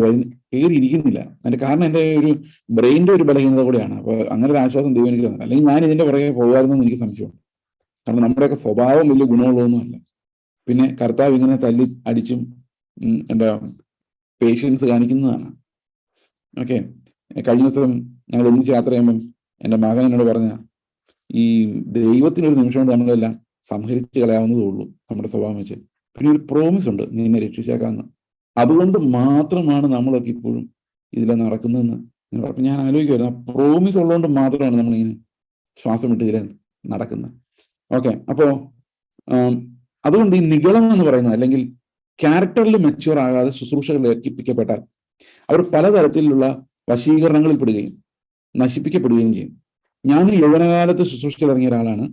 കയറിയിരിക്കുന്നില്ല. അതിന്റെ കാരണം എന്റെ ഒരു ബ്രെയിനിന്റെ ഒരു ബലഹീനത കൂടെയാണ്. അപ്പൊ അങ്ങനെ ഒരു ആശ്വാസം ദൈവം എനിക്ക് തന്നില്ല. അല്ലെങ്കിൽ ഞാൻ ഇതിന്റെ പുറകെ പോകുമായിരുന്നു എന്ന് എനിക്ക് സംശയമുണ്ട്. കാരണം നമ്മുടെയൊക്കെ സ്വഭാവം വലിയ ഗുണമുള്ളതൊന്നുമല്ല. പിന്നെ കർത്താവ് ഇങ്ങനെ തല്ലി അടിച്ചും എന്താ പേഷ്യൻസ് കാണിക്കുന്നതാണ്. ഓക്കെ, കഴിഞ്ഞ ദിവസം ഞങ്ങൾ ഒന്നിച്ച് യാത്ര ചെയ്യുമ്പം എൻ്റെ മകൻ എന്നോട് പറഞ്ഞ, ഈ ദൈവത്തിനൊരു നിമിഷം കൊണ്ട് നമ്മളെല്ലാം സംഹരിച്ച് കളയാവുന്നതേ ഉള്ളൂ നമ്മുടെ സ്വഭാവം വെച്ച്. പിന്നെ ഒരു പ്രോമിസ് ഉണ്ട്, നിന്നെ രക്ഷിച്ചേക്കാന്ന്. അതുകൊണ്ട് മാത്രമാണ് നമ്മളൊക്കെ ഇപ്പോഴും ഇതിലെ നടക്കുന്നതെന്ന്. അപ്പം ഞാൻ ആലോചിക്കുമായിരുന്നു, ആ പ്രോമിസ് ഉള്ളതുകൊണ്ട് മാത്രമാണ് നമ്മളിങ്ങനെ ശ്വാസം വിട്ട് ഇതിലെ നടക്കുന്നത്. ഓക്കെ, അപ്പോ അതുകൊണ്ട് ഈ നിഗളം എന്ന് പറയുന്നത്, അല്ലെങ്കിൽ ക്യാരക്ടറിൽ മെച്യൂർ ആകാതെ ശുശ്രൂഷകൾ ഏൽപ്പിക്കപ്പെട്ടാൽ അവർ പലതരത്തിലുള്ള വശീകരണങ്ങളിൽ പെടുകയും നശിപ്പിക്കപ്പെടുകയും ചെയ്യും. ഞാൻ യൗവനകാലത്ത് ശുശ്രൂഷയിൽ ഇറങ്ങിയ ഒരാളാണ്.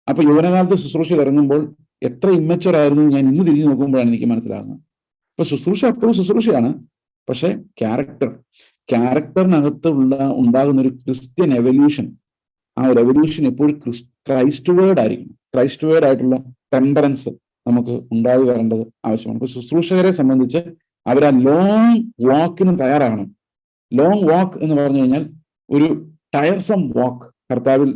അപ്പൊ യൗവനകാലത്ത് ശുശ്രൂഷയിൽ ഇറങ്ങുമ്പോൾ എത്ര ഇമ്മച്വർ ആയിരുന്നു ഞാൻ ഇന്ന് തിരിഞ്ഞു നോക്കുമ്പോഴാണ് എനിക്ക് മനസ്സിലാകുന്നത്. അപ്പൊ ശുശ്രൂഷ അപ്പോഴും ശുശ്രൂഷയാണ്, പക്ഷെ ക്യാരക്ടറിനകത്ത് ഉണ്ടാകുന്ന ഒരു ക്രിസ്ത്യൻ എവല്യൂഷൻ, ആ ഒരു എവല്യൂഷൻ എപ്പോഴും ക്രൈസ്റ്റ് വേർഡ് ആയിരിക്കും. ക്രൈസ്റ്റ് വേർഡ് ആയിട്ടുള്ള ടെമ്പറൻസ് നമുക്ക് ഉണ്ടായി വരേണ്ടത് ആവശ്യമാണ്. അപ്പൊ ശുശ്രൂഷകരെ സംബന്ധിച്ച് അവർ ആ ലോങ് വാക്കിന് തയ്യാറാകണം. ലോങ് വാക്ക് എന്ന് പറഞ്ഞു കഴിഞ്ഞാൽ ഒരു ടയർസം വാക്ക്. കർത്താവിൽ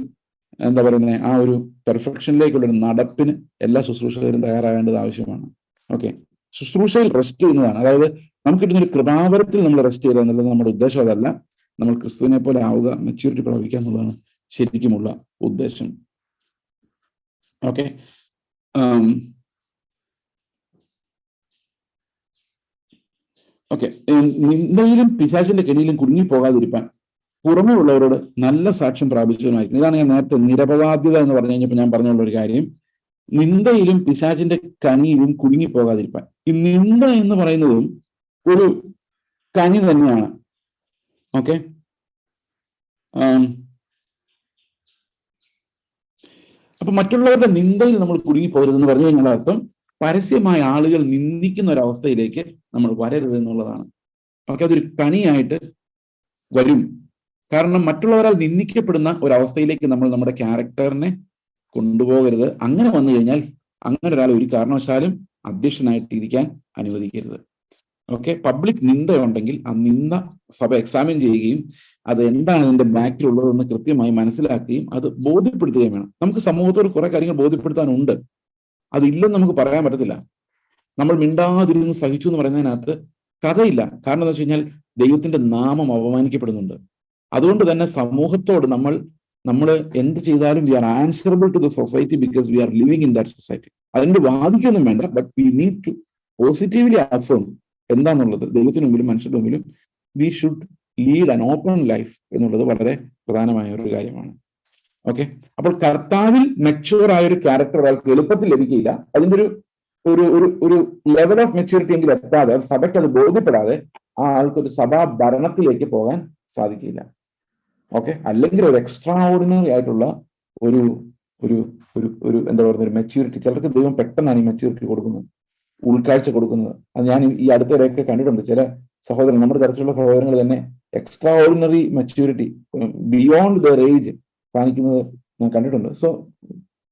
എന്താ പറയുന്നത്, ആ ഒരു പെർഫെക്ഷനിലേക്കുള്ളൊരു നടപ്പിന് എല്ലാ ശുശ്രൂഷകരും തയ്യാറാകേണ്ടത് ആവശ്യമാണ്. ഓക്കെ, ശുശ്രൂഷയിൽ റെസ്റ്റ് ചെയ്യുന്നതാണ്. അതായത് നമുക്ക് കിട്ടുന്നൊരു കൃപാവരത്തിൽ നമ്മൾ റെസ്റ്റ് ചെയ്യുക എന്നുള്ളത് നമ്മുടെ ഉദ്ദേശം അതല്ല. നമ്മൾ ക്രിസ്തുവിനെ പോലെ ആവുക, മെച്യൂരിറ്റി പ്രാപിക്കുക എന്നുള്ളതാണ് ശരിക്കുമുള്ള ഉദ്ദേശം. ഓക്കെ, ഓക്കെ, നിന്ദയിലും പിശാചിന്റെ കെണിയിലും കുടുങ്ങിപ്പോകാതിരിക്കാൻ പുറമേ ഉള്ളവരോട് നല്ല സാക്ഷ്യം പ്രാപിച്ചവനായിരിക്കും. ഇതാണ് ഞാൻ നേരത്തെ നിരപരാധ്യത എന്ന് പറഞ്ഞു കഴിഞ്ഞപ്പോൾ ഞാൻ പറഞ്ഞുള്ള ഒരു കാര്യം. നിന്ദയിലും പിശാചിന്റെ കനിയിലും കുടുങ്ങിപ്പോകാതിരിക്കാൻ. ഈ നിന്ദ എന്ന് പറയുന്നതും ഒരു കനി തന്നെയാണ്. ഓക്കെ, അപ്പൊ മറ്റുള്ളവരുടെ നിന്ദയിൽ നമ്മൾ കുടുങ്ങിപ്പോകരുതെന്ന് പറഞ്ഞു കഴിഞ്ഞാൽ അർത്ഥം പരസ്യമായ ആളുകൾ നിന്ദിക്കുന്ന ഒരവസ്ഥയിലേക്ക് നമ്മൾ വരരുത് എന്നുള്ളതാണ്. ഓക്കെ, അതൊരു കണിയായിട്ട് വരും. കാരണം മറ്റുള്ളവരാൽ നിന്ദിക്കപ്പെടുന്ന ഒരവസ്ഥയിലേക്ക് നമ്മൾ നമ്മുടെ ക്യാരക്ടറിനെ കൊണ്ടുപോകരുത്. അങ്ങനെ വന്നു കഴിഞ്ഞാൽ അങ്ങനെ ഒരാൾ ഒരു കാരണവശാലും അധ്യക്ഷനായിട്ടിരിക്കാൻ അനുവദിക്കരുത്. ഓക്കെ, പബ്ലിക് നിന്ദയുണ്ടെങ്കിൽ ആ നിന്ദ സഭ എക്സാമിൻ ചെയ്യുകയും അത് എന്താണ് ഇതിന്റെ ബാക്കിലുള്ളതെന്ന് കൃത്യമായി മനസ്സിലാക്കുകയും അത് ബോധ്യപ്പെടുത്തുകയും വേണം. നമുക്ക് സമൂഹത്തോട് കുറെ കാര്യങ്ങൾ ബോധ്യപ്പെടുത്താനുണ്ട്, അതില്ലെന്ന് നമുക്ക് പറയാൻ പറ്റത്തില്ല. നമ്മൾ മിണ്ടാതിരുന്ന് സഹിച്ചു എന്ന് പറയുന്നതിനകത്ത് കഥയില്ല. കാരണം എന്താ വെച്ച് കഴിഞ്ഞാൽ ദൈവത്തിന്റെ നാമം അപമാനിക്കപ്പെടുന്നുണ്ട്. അതുകൊണ്ട് തന്നെ സമൂഹത്തോട് നമ്മൾ എന്ത് ചെയ്താലും we are answerable to the society because we are living in that society. അതിന്റെ വാദിക്കൊന്നും വേണ്ട, but we need to positively affirm എന്താന്നുള്ളത് ദൈവത്തിന് മുമ്പിലും മനുഷ്യരുടെ മുമ്പിലും. We should lead an open life എന്നുള്ളത് വളരെ പ്രധാനമായ ഒരു കാര്യമാണ്. ഓക്കെ, അപ്പോൾ കർത്താവിൽ മെച്യൂർ ആയ ഒരു ക്യാരക്ടർ ഒരാൾക്ക് എളുപ്പത്തിൽ ലഭിക്കില്ല. അതിന്റെ ഒരു ലെവൽ ഓഫ് മെച്യൂരിറ്റി എങ്കിലും എത്താതെ, സഭയ്ക്ക് അത് ബോധ്യപ്പെടാതെ ആ ആൾക്ക് ഒരു സഭാ ഭരണത്തിലേക്ക് പോകാൻ സാധിക്കില്ല. ഓക്കെ, അല്ലെങ്കിൽ ഒരു എക്സ്ട്രാ ഓർഡിനറി ആയിട്ടുള്ള ഒരു ഒരു ഒരു എന്താ പറയുക, ഒരു മെച്യൂരിറ്റി ചിലർക്ക് ദൈവം പെട്ടെന്നാണ് ഈ മെച്യൂരിറ്റി കൊടുക്കുന്നത്, ഉൾക്കാഴ്ച കൊടുക്കുന്നത്. അത് ഞാൻ ഈ അടുത്തവരെയൊക്കെ കണ്ടിട്ടുണ്ട്. ചില സഹോദരൻ, നമ്മുടെ തരത്തിലുള്ള സഹോദരങ്ങൾ തന്നെ extra ordinary maturity beyond there age കാണിക്കുന്നത് ഞാൻ കണ്ടിട്ടുണ്ട്. സോ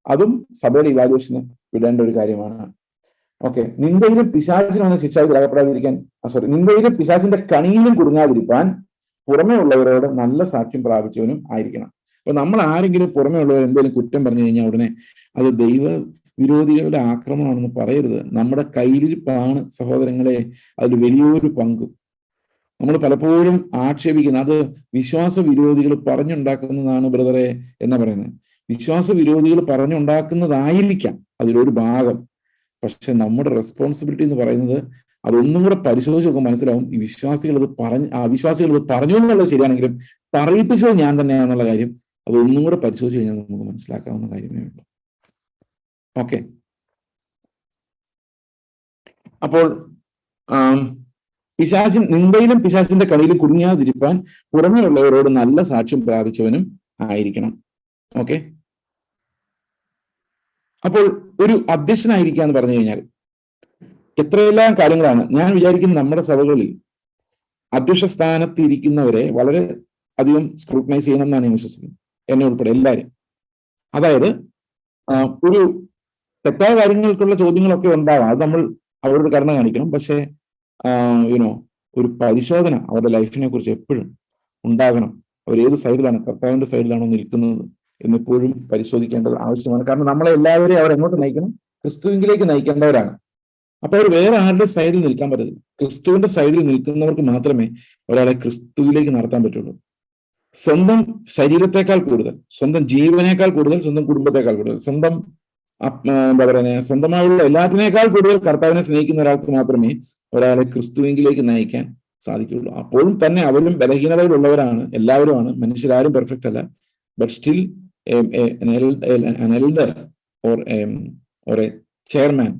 അതും സഭയുടെ ഇവാലുവേഷന് വിടേണ്ട ഒരു കാര്യമാണ്. ഓക്കെ, നിന്ദയിലും പിശാചിനും എന്ന ശിക്ഷാവിധിയിൽ അകപ്പെടാതിരിക്കാൻ, നിന്ദയിലും പിശാചിന്റെ കണിയിലും കുടുങ്ങാതിരിക്കാൻ പുറമേ ഉള്ളവരോട് നല്ല സാക്ഷ്യം പ്രാപിച്ചവനും ആയിരിക്കണം. അപ്പൊ നമ്മൾ ആരെങ്കിലും പുറമേ ഉള്ളവർ എന്തെങ്കിലും കുറ്റം പറഞ്ഞു കഴിഞ്ഞാൽ ഉടനെ അത് ദൈവ വിരോധികളുടെ ആക്രമണമാണെന്ന് പറയരുത്. നമ്മുടെ കയ്യിലിരിപ്പാണ് സഹോദരങ്ങളെ അതിൽ വലിയൊരു പങ്കും. നമ്മൾ പലപ്പോഴും ആക്ഷേപിക്കുന്നത് അത് വിശ്വാസ വിരോധികൾ പറഞ്ഞുണ്ടാക്കുന്നതാണ് ബ്രദറെ എന്നാ പറയുന്നത്. വിശ്വാസ വിരോധികൾ പറഞ്ഞുണ്ടാക്കുന്നതായിരിക്കാം അതിലൊരു ഭാഗം. പക്ഷെ നമ്മുടെ റെസ്പോൺസിബിലിറ്റി എന്ന് പറയുന്നത് അതൊന്നും കൂടെ പരിശോധിച്ച് നോക്കുമ്പോൾ മനസ്സിലാവും ഈ അവിശ്വാസികൾ ഇത് പറഞ്ഞു എന്നുള്ളത് ശരിയാണെങ്കിലും പറയിപ്പിച്ചത് ഞാൻ തന്നെയാണെന്നുള്ള കാര്യം അതൊന്നും കൂടെ പരിശോധിച്ച് കഴിഞ്ഞാൽ നമുക്ക് മനസ്സിലാക്കാവുന്ന കാര്യമേ ഉള്ളൂ. ഓക്കെ, അപ്പോൾ നിന്ദയിലും പിശാചിന്റെ കളിയിലും കുടുങ്ങിയാതിരിപ്പാൻ പുറമേ ഉള്ളവരോട് നല്ല സാക്ഷ്യം പ്രാപിച്ചവനും ആയിരിക്കണം. ഓക്കെ, അപ്പോൾ ഒരു അധ്യക്ഷനായിരിക്കുക എന്ന് പറഞ്ഞു കഴിഞ്ഞാൽ എത്രയെല്ലാം കാര്യങ്ങളാണ്. ഞാൻ വിചാരിക്കുന്നത് നമ്മുടെ സഭകളിൽ അധ്യക്ഷ സ്ഥാനത്ത് ഇരിക്കുന്നവരെ വളരെ അധികം സ്ക്രൂട്ടനൈസ് ചെയ്യണം എന്നാണ് ഞാൻ വിശ്വസിക്കുന്നത്, എന്നെ ഉൾപ്പെടെ എല്ലാവരും. അതായത് ഒരു തെറ്റായ കാര്യങ്ങൾക്കുള്ള ചോദ്യങ്ങളൊക്കെ ഉണ്ടാകാം, അത് നമ്മൾ അവരോട് കരുണ കാണിക്കണം. പക്ഷേ ഒരു പരിശോധന അവരുടെ ലൈഫിനെ കുറിച്ച് എപ്പോഴും ഉണ്ടാകണം. അവർ ഏത് സൈഡിലാണ്, കർത്താവിന്റെ സൈഡിലാണോ നിൽക്കുന്നത് എന്നെപ്പോഴും പരിശോധിക്കേണ്ടത് ആവശ്യമാണ്. കാരണം നമ്മളെ എല്ലാവരെയും അവർ എങ്ങോട്ട് നയിക്കണം? ക്രിസ്തുവിലേക്ക് നയിക്കേണ്ടവരാണ്. അപ്പൊ അവർ വേറെ ആരുടെ സൈഡിൽ നിൽക്കാൻ പറ്റത്തില്ല. ക്രിസ്തുവിന്റെ സൈഡിൽ നിൽക്കുന്നവർക്ക് മാത്രമേ ഒരാളെ ക്രിസ്തുവിലേക്ക് നടത്താൻ പറ്റുള്ളൂ. സ്വന്തം ശരീരത്തെക്കാൾ കൂടുതൽ, സ്വന്തം ജീവനേക്കാൾ കൂടുതൽ, സ്വന്തം കുടുംബത്തെക്കാൾ കൂടുതൽ, സ്വന്തം എന്താ പറയുന്നത്, സ്വന്തമായുള്ള എല്ലാത്തിനേക്കാൾ കൂടുതൽ കർത്താവിനെ സ്നേഹിക്കുന്ന ഒരാൾക്ക് മാത്രമേ ഒരാളെ ക്രിസ്തുവിലേക്ക് നയിക്കാൻ സാധിക്കുകയുള്ളൂ. അപ്പോഴും തന്നെ അവരും ബലഹീനതകളുള്ളവരാണ്, എല്ലാവരുമാണ്, മനുഷ്യരാരും പെർഫെക്റ്റ് അല്ല. But still an elder or a chairman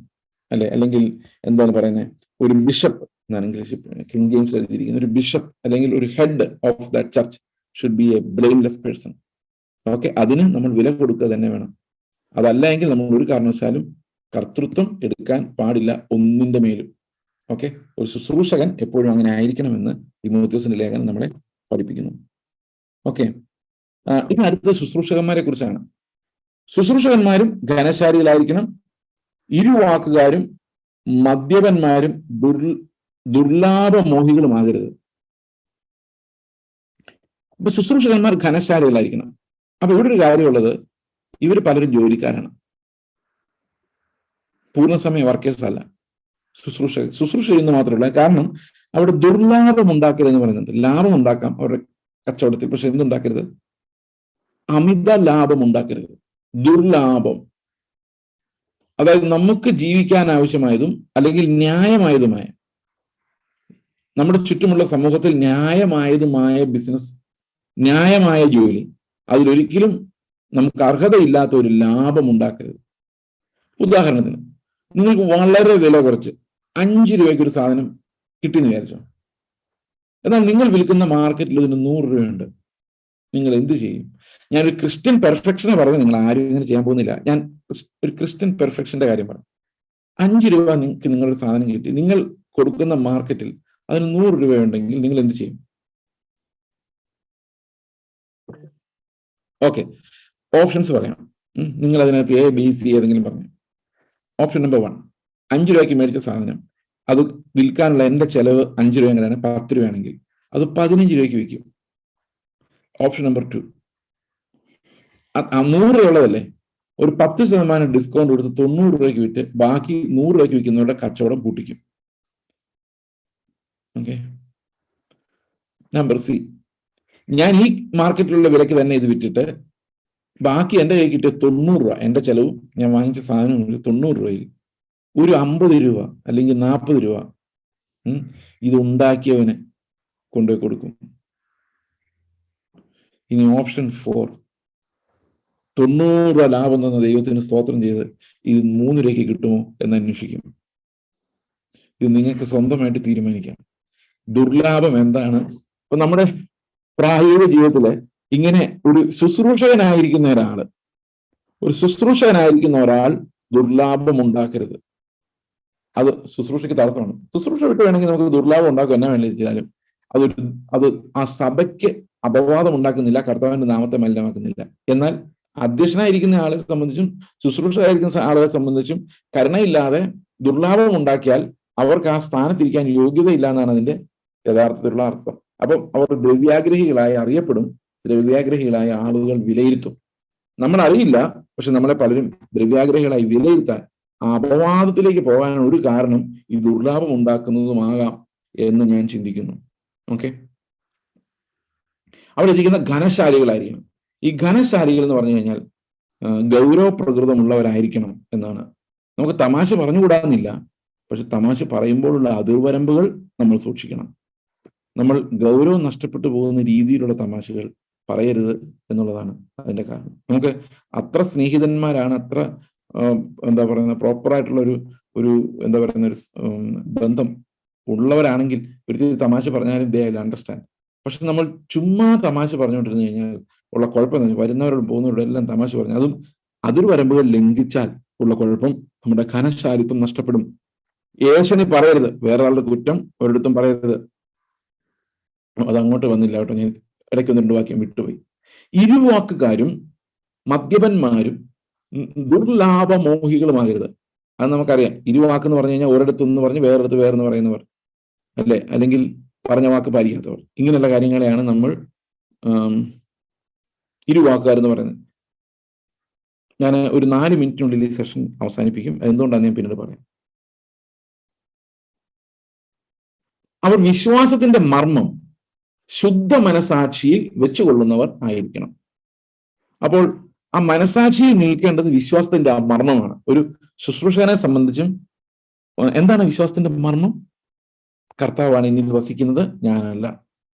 അല്ലെങ്കിൽ എന്താണ് പറയുന്നത്, ഒരു ബിഷപ്പ് എന്നാണ് ഇംഗ്ലീഷ് കിങ് ജെയിംസ് എഴുതിയിരിക്കുന്നത്. ഒരു ബിഷപ്പ് അല്ലെങ്കിൽ ഒരു head of that church should be A blameless person. Okay, അതിന് നമ്മൾ വില കൊടുക്കുക തന്നെ വേണം. അതല്ല എങ്കിൽ നമ്മൾ ഒരു കാരണവശാലും കർത്തൃത്വം എടുക്കാൻ പാടില്ല ഒന്നിന്റെ മേലും. ഓക്കെ, ഒരു ശുശ്രൂഷകൻ എപ്പോഴും അങ്ങനെ ആയിരിക്കണമെന്ന് തിമോഥെയോസിന്റെ ലേഖനം നമ്മളെ പഠിപ്പിക്കുന്നു. ഓക്കെ, ഇനി അടുത്ത ശുശ്രൂഷകന്മാരെ കുറിച്ചാണ്. ശുശ്രൂഷകന്മാരും ഘനശാലികളായിരിക്കണം, ഇരുവാക്കുകാരും മദ്യപന്മാരും ദുർലാഭമോഹികളുമാകരുത്. അപ്പൊ ശുശ്രൂഷകന്മാർ ഘനശാലികളായിരിക്കണം. അപ്പൊ ഇവിടെ ഒരു കാര്യമുള്ളത്, ഇവർ പലരും ജോലിക്കാരാണ്, പൂർണ്ണസമയ വർക്കേഴ്സ് അല്ല. ശുശ്രൂഷ ചെയ്യുന്ന മാത്രമല്ല. കാരണം അവിടെ ദുർലാഭം ഉണ്ടാക്കരുതെന്ന് പറയുന്നുണ്ട്. ലാഭം ഉണ്ടാക്കാം അവരുടെ കച്ചവടത്തിൽ, പക്ഷെ എന്തുണ്ടാക്കരുത്? അമിത ലാഭം ഉണ്ടാക്കരുത്, ദുർലാഭം. അതായത് നമുക്ക് ജീവിക്കാൻ ആവശ്യമായതും അല്ലെങ്കിൽ ന്യായമായതുമായ, നമ്മുടെ ചുറ്റുമുള്ള സമൂഹത്തിൽ ന്യായമായതുമായ ബിസിനസ്, ന്യായമായ ജോലി, അതിലൊരിക്കലും നമുക്ക് അർഹതയില്ലാത്ത ഒരു ലാഭം ഉണ്ടാക്കരുത്. ഉദാഹരണത്തിന്, നിങ്ങൾക്ക് വളരെ വില കുറച്ച് 5 രൂപയ്ക്ക് ഒരു സാധനം കിട്ടിയെന്ന് വിചാരിച്ചോ. എന്നാൽ നിങ്ങൾ വിൽക്കുന്ന മാർക്കറ്റിൽ ഇതിന് 100 രൂപയുണ്ട്. നിങ്ങൾ എന്ത് ചെയ്യും? ഞാനൊരു ക്രിസ്ത്യൻ പെർഫെക്ഷനെ പറഞ്ഞു, നിങ്ങൾ ആരും ഇങ്ങനെ ചെയ്യാൻ പോകുന്നില്ല. ഞാൻ ഒരു ക്രിസ്ത്യൻ പെർഫെക്ഷന്റെ കാര്യം പറഞ്ഞു. 5 രൂപ നിങ്ങൾക്ക് നിങ്ങളുടെ സാധനം കിട്ടി, നിങ്ങൾ കൊടുക്കുന്ന മാർക്കറ്റിൽ അതിന് 100 രൂപയുണ്ടെങ്കിൽ നിങ്ങൾ എന്ത് ചെയ്യും? ഓക്കെ, ഓപ്ഷൻസ് പറയാം. നിങ്ങൾ അതിനകത്ത് എ ബി സി ഏതെങ്കിലും പറഞ്ഞു. ഓപ്ഷൻ നമ്പർ 1, 5 രൂപയ്ക്ക് മേടിച്ച സാധനം അത് വിൽക്കാനുള്ള എന്റെ ചെലവ് 5 രൂപ എങ്ങനെയാണ്, 10 രൂപയാണെങ്കിൽ അത് 15 രൂപയ്ക്ക് വിൽക്കും. ഓപ്ഷൻ നമ്പർ 2, 100 രൂപയുള്ളതല്ലേ, ഒരു 10% ഡിസ്കൗണ്ട് കൊടുത്ത് 90 രൂപയ്ക്ക് വിറ്റ് ബാക്കി 100 രൂപയ്ക്ക് വിൽക്കുന്നവരുടെ കച്ചവടം പൂട്ടിക്കും. ഓക്കെ. നമ്പർ സി, ഞാൻ ഈ മാർക്കറ്റിലുള്ള വിലയ്ക്ക് തന്നെ ഇത് വിറ്റിട്ട് ബാക്കി എന്റെ കയ്യിൽ കിട്ടിയ 90 രൂപ, എന്റെ ചെലവും ഞാൻ വാങ്ങിച്ച സാധനം 90 രൂപയിൽ ഒരു 50 രൂപ അല്ലെങ്കിൽ 40 രൂപ ഇത് ഉണ്ടാക്കിയവന് കൊണ്ടുപോയി കൊടുക്കും. ഇനി ഓപ്ഷൻ 4, 90 രൂപ ലാഭം തന്ന ദൈവത്തിന് സ്തോത്രം ചെയ്ത് ഇത് 3 രൂപയ്ക്ക് കിട്ടുമോ എന്ന് അന്വേഷിക്കും. ഇത് നിങ്ങൾക്ക് സ്വന്തമായിട്ട് തീരുമാനിക്കാം. ദുർലാഭം എന്താണ്? ഇപ്പൊ നമ്മുടെ പ്രായോഗിക ജീവിതത്തില് ഇങ്ങനെ ഒരു ശുശ്രൂഷകനായിരിക്കുന്ന ഒരാൾ ദുർലാഭം ഉണ്ടാക്കരുത്. അത് ശുശ്രൂഷയ്ക്ക് തടസ്സമാണ്. ശുശ്രൂഷ വിട്ട് വേണമെങ്കിൽ നമുക്ക് ദുർലാഭം ഉണ്ടാക്കും, എന്നാ വേണ്ടി ചെയ്താലും അത് ആ സഭയ്ക്ക് അപവാദം ഉണ്ടാക്കുന്നില്ല, കർത്താവിന്റെ നാമത്തെ മലിനമാക്കുന്നില്ല. എന്നാൽ അധ്യക്ഷനായിരിക്കുന്ന ആളെ സംബന്ധിച്ചും ശുശ്രൂഷകരായിരിക്കുന്ന ആളുകളെ സംബന്ധിച്ചും കരുണയില്ലാതെ ദുർലാഭം ഉണ്ടാക്കിയാൽ അവർക്ക് ആ സ്ഥാനത്തിരിക്കാൻ യോഗ്യതയില്ല എന്നാണ് അതിന്റെ യഥാർത്ഥത്തിലുള്ള അർത്ഥം. അപ്പം അവർ ദ്രവ്യാഗ്രഹികളായി അറിയപ്പെടും, ദ്രവ്യാഗ്രഹികളായ ആളുകൾ വിലയിരുത്തും. നമ്മൾ അറിയില്ല, പക്ഷെ നമ്മളെ പലരും ദ്രവ്യാഗ്രഹികളായി വിലയിരുത്താൻ ആ അപവാദത്തിലേക്ക് പോകാൻ ഒരു കാരണം ഈ ദുർലാഭം ഉണ്ടാക്കുന്നതുമാകാം എന്ന് ഞാൻ ചിന്തിക്കുന്നു. ഓക്കെ, അവിടെ ഇരിക്കുന്ന ഘനശാലികളായിരിക്കണം. ഈ ഘനശാലികൾ എന്ന് പറഞ്ഞു കഴിഞ്ഞാൽ ഗൗരവ പ്രകൃതമുള്ളവരായിരിക്കണം എന്നാണ്. നമുക്ക് തമാശ പറഞ്ഞുകൂടാന്നില്ല, പക്ഷെ തമാശ പറയുമ്പോഴുള്ള അതിർവരമ്പുകൾ നമ്മൾ സൂക്ഷിക്കണം. നമ്മൾ ഗൗരവം നഷ്ടപ്പെട്ടു പോകുന്ന രീതിയിലുള്ള തമാശകൾ പറയരുത് എന്നുള്ളതാണ് അതിന്റെ കാരണം. നമുക്ക് അത്ര സ്നേഹിതന്മാരാണ്, അത്ര എന്താ പറയുന്ന പ്രോപ്പറായിട്ടുള്ള ഒരു എന്താ പറയുന്ന ഒരു ബന്ധം ഉള്ളവരാണെങ്കിൽ ഒരിക്കലും തമാശ പറഞ്ഞാലും ദേ ഐ അണ്ടർസ്റ്റാൻഡ്. പക്ഷെ നമ്മൾ ചുമ്മാ തമാശ പറഞ്ഞുകൊണ്ടിരുന്നു കഴിഞ്ഞാൽ ഉള്ള കുഴപ്പം എന്താ, വരുന്നവരോടും പോകുന്നവരോടും എല്ലാം തമാശ പറഞ്ഞു അതും അതിർവരമ്പുകൾ ലംഘിച്ചാൽ ഉള്ള കുഴപ്പം നമ്മുടെ ഘനശാലിത്വം നഷ്ടപ്പെടും. ഏഷണി പറയരുത്, വേറൊരാളുടെ കുറ്റം ഒരിടത്തും പറയരുത്. അതങ്ങോട്ട് വന്നില്ല കേട്ടോ, ഞാൻ ഇടയ്ക്ക് 2 വാക്യം വിട്ടുപോയി. ഇരുവാക്കുകാരും മദ്യപന്മാരും ദുർലാഭമോഹികളുമാകരുത്. അത് നമുക്കറിയാം. ഇരുവാക്ക് എന്ന് പറഞ്ഞു കഴിഞ്ഞാൽ ഒരിടത്ത് എന്ന് പറഞ്ഞ് വേറെടുത്ത് വേറെന്ന് പറയുന്നവർ അല്ലെ, അല്ലെങ്കിൽ പറഞ്ഞ വാക്ക് പാലിക്കാത്തവർ. ഇങ്ങനെയുള്ള കാര്യങ്ങളെയാണ് നമ്മൾ ഇരുവാക്കുകാരെന്ന് പറയുന്നത്. ഞാൻ ഒരു 4 മിനിറ്റിനുള്ളിൽ ഈ സെഷൻ അവസാനിപ്പിക്കും. എന്തുകൊണ്ടാണ് ഞാൻ പിന്നീട് പറയാം. അവർ വിശ്വാസത്തിന്റെ മർമ്മം ശുദ്ധ മനസാക്ഷിയിൽ വെച്ചുകൊള്ളുന്നവർ ആയിരിക്കണം. അപ്പോൾ ആ മനസാക്ഷിയിൽ നിൽക്കേണ്ടത് വിശ്വാസത്തിന്റെ ആ മർമ്മമാണ്. ഒരു ശുശ്രൂഷകനെ സംബന്ധിച്ചും എന്താണ് വിശ്വാസത്തിന്റെ മർമ്മം? കർത്താവാണ് എന്നിൽ വസിക്കുന്നത്, ഞാനല്ല.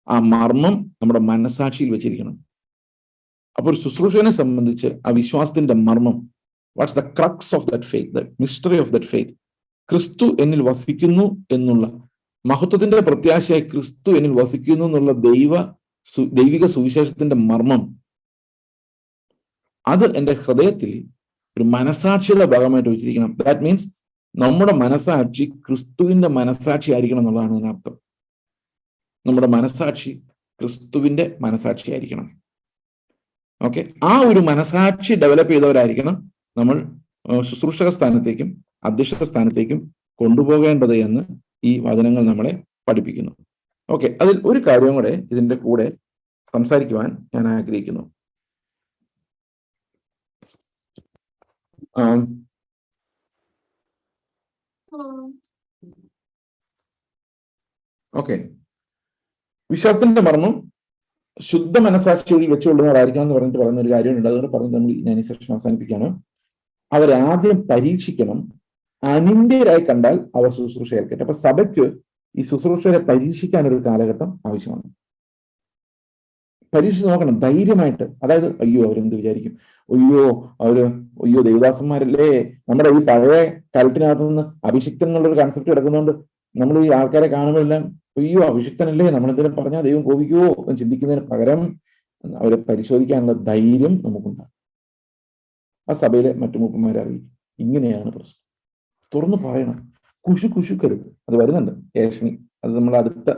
ആ മർമ്മം നമ്മുടെ മനസാക്ഷിയിൽ വെച്ചിരിക്കണം. അപ്പോൾ ഒരു ശുശ്രൂഷകനെ സംബന്ധിച്ച് ആ വിശ്വാസത്തിന്റെ മർമ്മം, what's the crux of that faith, the mystery of that faith, ക്രിസ്തു എന്നിൽ വസിക്കുന്നു എന്നുള്ള മഹത്വത്തിന്റെ പ്രത്യാശയായി ക്രിസ്തു എന്നിൽ വസിക്കുന്നു എന്നുള്ള ദൈവിക സുവിശേഷത്തിന്റെ മർമ്മം, അത് എൻ്റെ ഹൃദയത്തിൽ ഒരു മനസാക്ഷിയുടെ ഭാഗമായിട്ട് വെച്ചിരിക്കണം. ദാറ്റ് മീൻസ് നമ്മുടെ മനസാക്ഷി ക്രിസ്തുവിന്റെ മനസാക്ഷി ആയിരിക്കണം എന്നുള്ളതാണ് അതിനർത്ഥം. നമ്മുടെ മനസാക്ഷി ക്രിസ്തുവിന്റെ മനസാക്ഷി ആയിരിക്കണം. ഓക്കെ, ആ ഒരു മനസാക്ഷി ഡെവലപ്പ് ചെയ്തവരായിരിക്കണം നമ്മൾ ശുശ്രൂഷക സ്ഥാനത്തേക്കും അധ്യക്ഷ സ്ഥാനത്തേക്കും കൊണ്ടുപോകേണ്ടത് എന്ന് ഈ വചനങ്ങൾ നമ്മളെ പഠിപ്പിക്കുന്നു. ഓക്കെ, അതിൽ ഒരു കാര്യം കൂടെ ഇതിന്റെ കൂടെ സംസാരിക്കുവാൻ ഞാൻ ആഗ്രഹിക്കുന്നു. ഓക്കെ, വിശ്വാസത്തിന്റെ മർമ്മം ശുദ്ധ മനസാക്ഷിയിൽ വെച്ചുകൊള്ളുന്നവരായിരിക്കണം എന്ന് പറഞ്ഞിട്ട് പറയുന്ന ഒരു കാര്യമുണ്ട്. അതുകൊണ്ട് പറഞ്ഞിട്ട് ഞാൻ ഈ സെഷൻ അവസാനിപ്പിക്കുകയാണ്. അവരാദ്യം പരീക്ഷിക്കണം, അനിന്ദ്യരായി കണ്ടാൽ അവർ ശുശ്രൂഷ ഏൽക്കട്ടെ. അപ്പൊ സഭയ്ക്ക് ഈ ശുശ്രൂഷയെ പരീക്ഷിക്കാൻ ഒരു കാലഘട്ടം ആവശ്യമാണ്. പരീക്ഷിച്ച് നോക്കണം ധൈര്യമായിട്ട്. അതായത് അയ്യോ അവരെന്ത് വിചാരിക്കും, അയ്യോ ദേവദാസന്മാരല്ലേ, നമ്മുടെ ഈ പഴയ കാലത്തിനകത്ത് നിന്ന് അഭിഷിക്തൻ എന്നുള്ളൊരു കൺസെപ്റ്റ് കിടക്കുന്നതുകൊണ്ട് നമ്മൾ ഈ ആൾക്കാരെ കാണുമ്പോഴെല്ലാം അയ്യോ അഭിഷിക്തനല്ലേ, നമ്മളെന്തെങ്കിലും പറഞ്ഞാൽ ദൈവം കോപിക്കുവോ എന്ന് ചിന്തിക്കുന്നതിന് പകരം അവരെ പരിശോധിക്കാനുള്ള ധൈര്യം നമുക്കുണ്ടാകും. ആ സഭയിലെ മറ്റു മൂപ്പന്മാരെ അറിയിക്കും, ഇങ്ങനെയാണ് പ്രശ്നം, തുറന്നു പറയണം, കുശുക്കരുത്. അത് വരുന്നുണ്ട് ഏഷണി, അത് നമ്മൾ അടുത്ത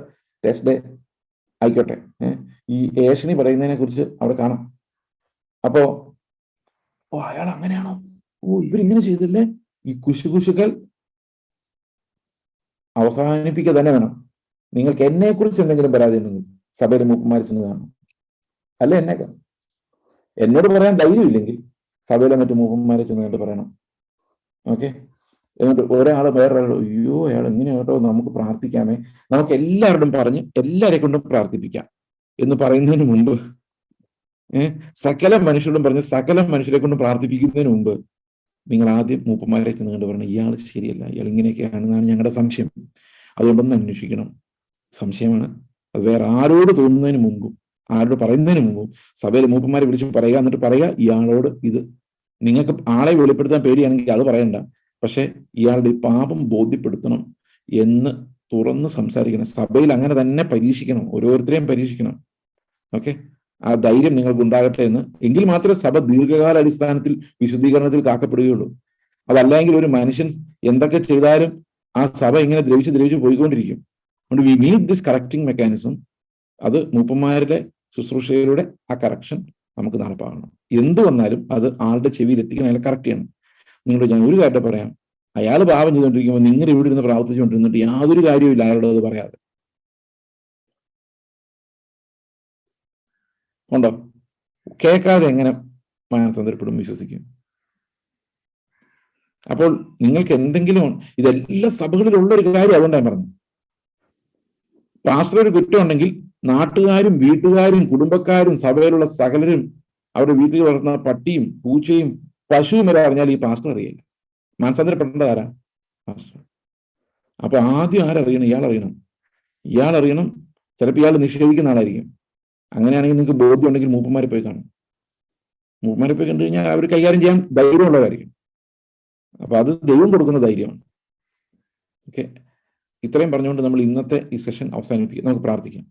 ടെസ്റ്റ് ഡേ ആയിക്കോട്ടെ. ഈ ഏഷണി പറയുന്നതിനെ കുറിച്ച് അവിടെ കാണാം. അപ്പോ ഓ അയാൾ അങ്ങനെയാണോ, ഓ ഇവരിങ്ങനെ ചെയ്തില്ലേ, ഈ കുശുകുശുക്കൾ അവസാനിപ്പിക്കുക തന്നെ വേണം. നിങ്ങൾക്ക് എന്നെ കുറിച്ച് എന്തെങ്കിലും പരാതി ഉണ്ടെങ്കിൽ സഭയിലെ മൂപ്പന്മാർ ചെന്ന് കാണും, അല്ല എന്നെ കാണും. എന്നോട് പറയാൻ ധൈര്യമില്ലെങ്കിൽ സഭയിലെ മറ്റു മൂപ്പന്മാരെ ചെന്ന് പറയണം. ഓക്കെ, എന്നിട്ട് ഒരാൾ വേറൊരാളോട് അയ്യോ അയാൾ എങ്ങനെ കേട്ടോ, നമുക്ക് പ്രാർത്ഥിക്കാമേ, നമുക്ക് എല്ലാവരോടും പറഞ്ഞ് എല്ലാവരെ കൊണ്ടും പ്രാർത്ഥിപ്പിക്കാം എന്ന് പറയുന്നതിന് മുമ്പ്, സകല മനുഷ്യരോടും പറഞ്ഞ് സകല മനുഷ്യരെ കൊണ്ടും പ്രാർത്ഥിപ്പിക്കുന്നതിന് മുമ്പ് നിങ്ങൾ ആദ്യം മൂപ്പന്മാരെ ചെന്ന് കണ്ട് പറയണം, ഇയാൾ ശരിയല്ല, ഇയാൾ ഇങ്ങനെയൊക്കെയാണെന്നാണ് ഞങ്ങളുടെ സംശയം, അതുകൊണ്ടൊന്ന് അന്വേഷിക്കണം. സംശയമാണ്, അത് വേറെ ആരോട് തോന്നുന്നതിന് മുമ്പും ആരോട് പറയുന്നതിന് മുമ്പും സഭയിലെ മൂപ്പന്മാരെ വിളിച്ച് പറയുക. എന്നിട്ട് പറയുക, ഇയാളോട് ഇത് നിങ്ങൾക്ക് ആളെ വെളിപ്പെടുത്താൻ പേടിയാണെങ്കിൽ അത് പറയണ്ട, പക്ഷെ ഇയാളുടെ ഈ പാപം ബോധ്യപ്പെടുത്തണം എന്ന് തുറന്ന് സംസാരിക്കണം. സഭയിൽ അങ്ങനെ തന്നെ പരീക്ഷിക്കണം, ഓരോരുത്തരെയും പരീക്ഷിക്കണം. ഓക്കെ, ആ ധൈര്യം നിങ്ങൾക്ക് ഉണ്ടാകട്ടെ എന്ന്. എങ്കിൽ മാത്രമേ സഭ ദീർഘകാല അടിസ്ഥാനത്തിൽ വിശുദ്ധീകരണത്തിൽ കാക്കപ്പെടുകയുള്ളൂ. അതല്ലെങ്കിൽ ഒരു മനുഷ്യൻ എന്തൊക്കെ ചെയ്താലും ആ സഭ ഇങ്ങനെ ദ്രവിച്ച് പോയിക്കൊണ്ടിരിക്കും. അതുകൊണ്ട് we need this correcting mechanism. അത് മൂപ്പന്മാരുടെ ശുശ്രൂഷയിലൂടെ ആ കറക്ഷൻ നമുക്ക് നടപ്പാകണം. എന്ത് വന്നാലും അത് ആളുടെ ചെവിയിൽ എത്തിക്കണം, അയാൾ കറക്റ്റ് ചെയ്യണം. നിങ്ങളോട് ഞാൻ ഒരു കാര്യം പറയാം, അയാൾ പാപം ചെയ്തുകൊണ്ടിരിക്കുമ്പോൾ നിങ്ങൾ ഇവിടെ ഇരുന്ന് പ്രാർത്ഥിച്ചുകൊണ്ടിരുന്നിട്ട് യാതൊരു കാര്യമില്ല അയാളോട് അത് പറയാതെ. ഉണ്ടോ? കേൾക്കാതെ എങ്ങനെ മാനസാന്തരപ്പെടും, വിശ്വസിക്കും? അപ്പോൾ നിങ്ങൾക്ക് എന്തെങ്കിലും, ഇതെല്ലാ സഭകളിലുള്ള ഒരു കാര്യം, അതുകൊണ്ടാണ് പറഞ്ഞു. പാസ്റ്റർ ഒരു കുറ്റം ഉണ്ടെങ്കിൽ നാട്ടുകാരും വീട്ടുകാരും കുടുംബക്കാരും സഭയിലുള്ള സകലരും അവരുടെ വീട്ടിൽ വളർന്ന പട്ടിയും പൂച്ചയും പശുവും വരെ അറിഞ്ഞാൽ ഈ പാസ്റ്റർ അറിയില്ല. മാനസാന്തരപ്പെടേണ്ടത് ആരാ? പാസ്റ്റർ. അപ്പൊ ആദ്യം ആരറിയണം? ഇയാൾ അറിയണം. ചിലപ്പോൾ ഇയാൾ നിഷേധിക്കുന്ന ആളായിരിക്കും. അങ്ങനെയാണെങ്കിൽ നിങ്ങൾക്ക് ബോധ്യം ഉണ്ടെങ്കിൽ മൂപ്പന്മാരെ പോയി കാണും. മൂപ്പന്മാരെ പോയി കണ്ടു കഴിഞ്ഞാൽ അവർ കൈകാര്യം ചെയ്യാൻ ധൈര്യമുള്ളവരായിരിക്കും. അപ്പൊ അത് ദൈവം കൊടുക്കുന്ന ധൈര്യമാണ്. ഓക്കെ, ഇത്രയും പറഞ്ഞുകൊണ്ട് നമ്മൾ ഇന്നത്തെ ഈ സെഷൻ അവസാനിപ്പിക്കും. നമുക്ക് പ്രാർത്ഥിക്കാം.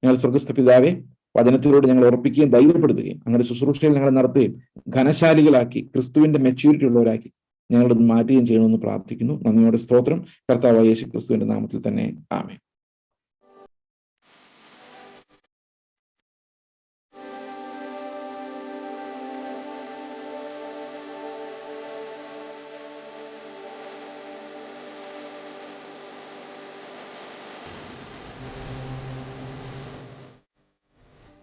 ഞങ്ങൾ സ്വർഗസ്ഥ പിതാവേ, വചനത്തിലൂടെ ഞങ്ങൾ ഉറപ്പിക്കുകയും ധൈര്യപ്പെടുത്തുകയും ഞങ്ങളുടെ ശുശ്രൂഷയിൽ ഞങ്ങളെ നടത്തുകയും ഘനശാലികളാക്കി ക്രിസ്തുവിന്റെ മെച്യൂരിറ്റി ഉള്ളവരാക്കി ഞങ്ങളത് മാറ്റുകയും ചെയ്യണമെന്ന് പ്രാർത്ഥിക്കുന്നു. നന്ദിയോടെ സ്തോത്രം. കർത്താവായ യേശു ക്രിസ്തുവിന്റെ നാമത്തിൽ തന്നെ ആമേൻ.